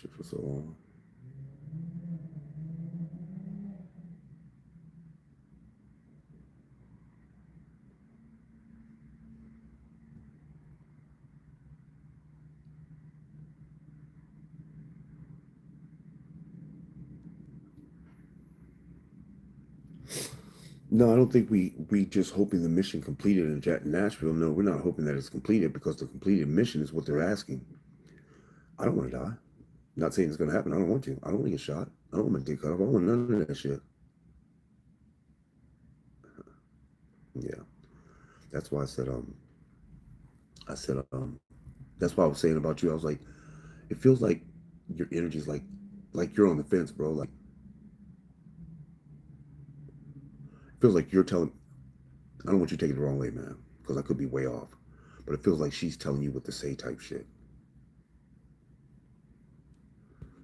shit for so long. No, I don't think we just hoping the mission completed in Nashville. No, we're not hoping that it's completed because the completed mission is what they're asking. I don't want to die. Not saying it's going to happen. I don't want to. I don't want to get shot. I don't want my dick cut off. I don't want none of that shit. Yeah, that's why I said that's why I was saying about you. I was like, it feels like your energy's like you're on the fence, bro. Like it feels like you're telling. I don't want you to take it the wrong way, man, because I could be way off. But it feels like she's telling you what to say, type shit.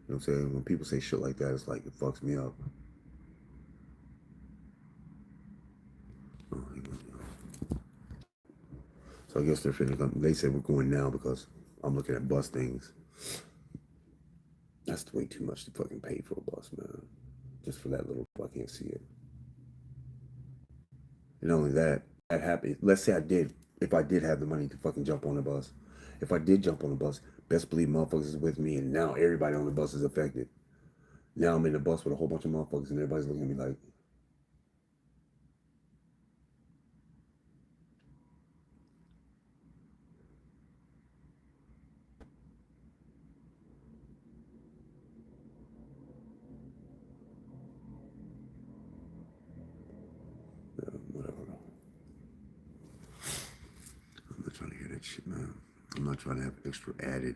You know what I'm saying? When people say shit like that, it's like it fucks me up. Oh, so I guess they're finna. They said we're going now because I'm looking at bus things. That's way too much to fucking pay for a bus, man. Just for that little, I can't see it. And not only that, that happened. Let's say if I did have the money to fucking jump on the bus. If I did jump on the bus, best believe motherfuckers is with me, and now everybody on the bus is affected. Now I'm in the bus with a whole bunch of motherfuckers, and everybody's looking at me like, whatever. I'm not trying to hear that shit, man. I'm not trying to have extra added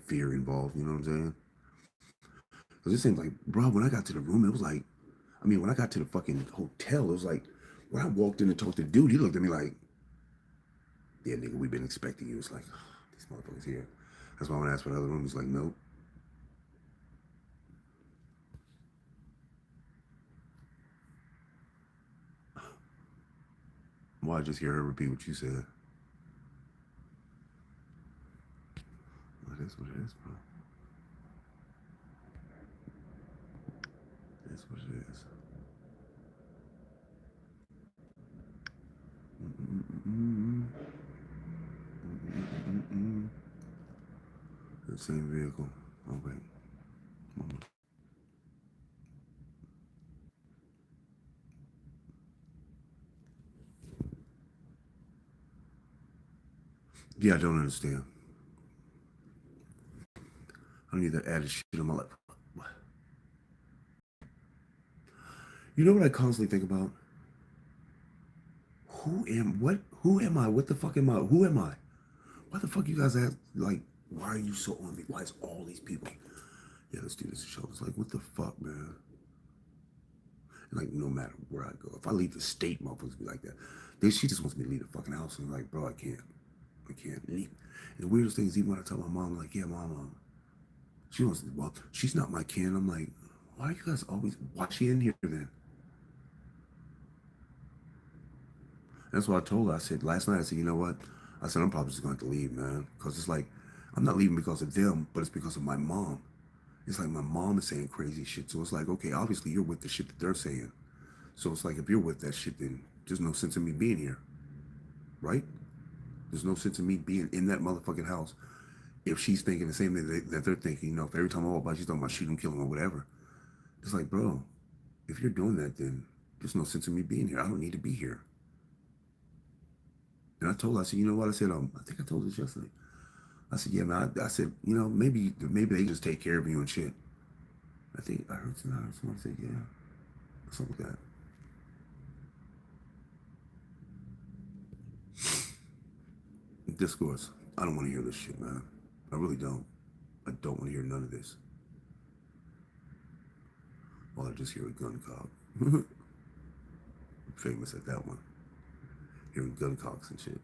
fear involved. You know what I'm saying? Because it seems like, bro, when I got to the room, it was like, I mean, when I got to the fucking hotel, it was like, when I walked in and talked to the dude, he looked at me like, yeah, nigga, we've been expecting you. It's like, oh, these motherfuckers here. That's why when I asked for the other room, he's like, nope. Well, I just hear her repeat what you said. Well, it is what it is, bro. It is what it is. The same vehicle. Oh, wait. Yeah, I don't understand. I don't need that added shit in my life. You know what I constantly think about? Who am I? What the fuck am I? Who am I? Why the fuck you guys ask, like, why are you so on me? Why is all these people? Yeah, let's do this show. It's like, what the fuck, man? And like, no matter where I go, if I leave the state, motherfuckers be like that. She just wants me to leave the fucking house. And I'm like, bro, I can't. I can't leave. And the weirdest thing is, even when I tell my mom, like, yeah, mom, she wants to, well, she's not my kin. I'm like, why are you guys always, why is she in here then? That's what I told her. I said, last night, I said, you know what? I said, I'm probably just going to have to leave, man. Because it's like, I'm not leaving because of them, but it's because of my mom. It's like my mom is saying crazy shit. So it's like, okay, obviously you're with the shit that they're saying. So it's like, if you're with that shit, then there's no sense in me being here. Right? There's no sense in me being in that motherfucking house if she's thinking the same thing that they're thinking. You know, if every time I walk by, she's talking about shooting, killing, or whatever. It's like, bro, if you're doing that, then there's no sense in me being here. I don't need to be here. And I told her, I said, you know what? I said, I think I told this yesterday. I said, yeah, man. I said, you know, maybe they just take care of you and shit. I think I heard someone say, yeah, something like that. Discourse. I don't want to hear this shit, man. I really don't. I don't want to hear none of this. All I just hear a gun cock. Famous at that one. Hearing gun cocks and shit.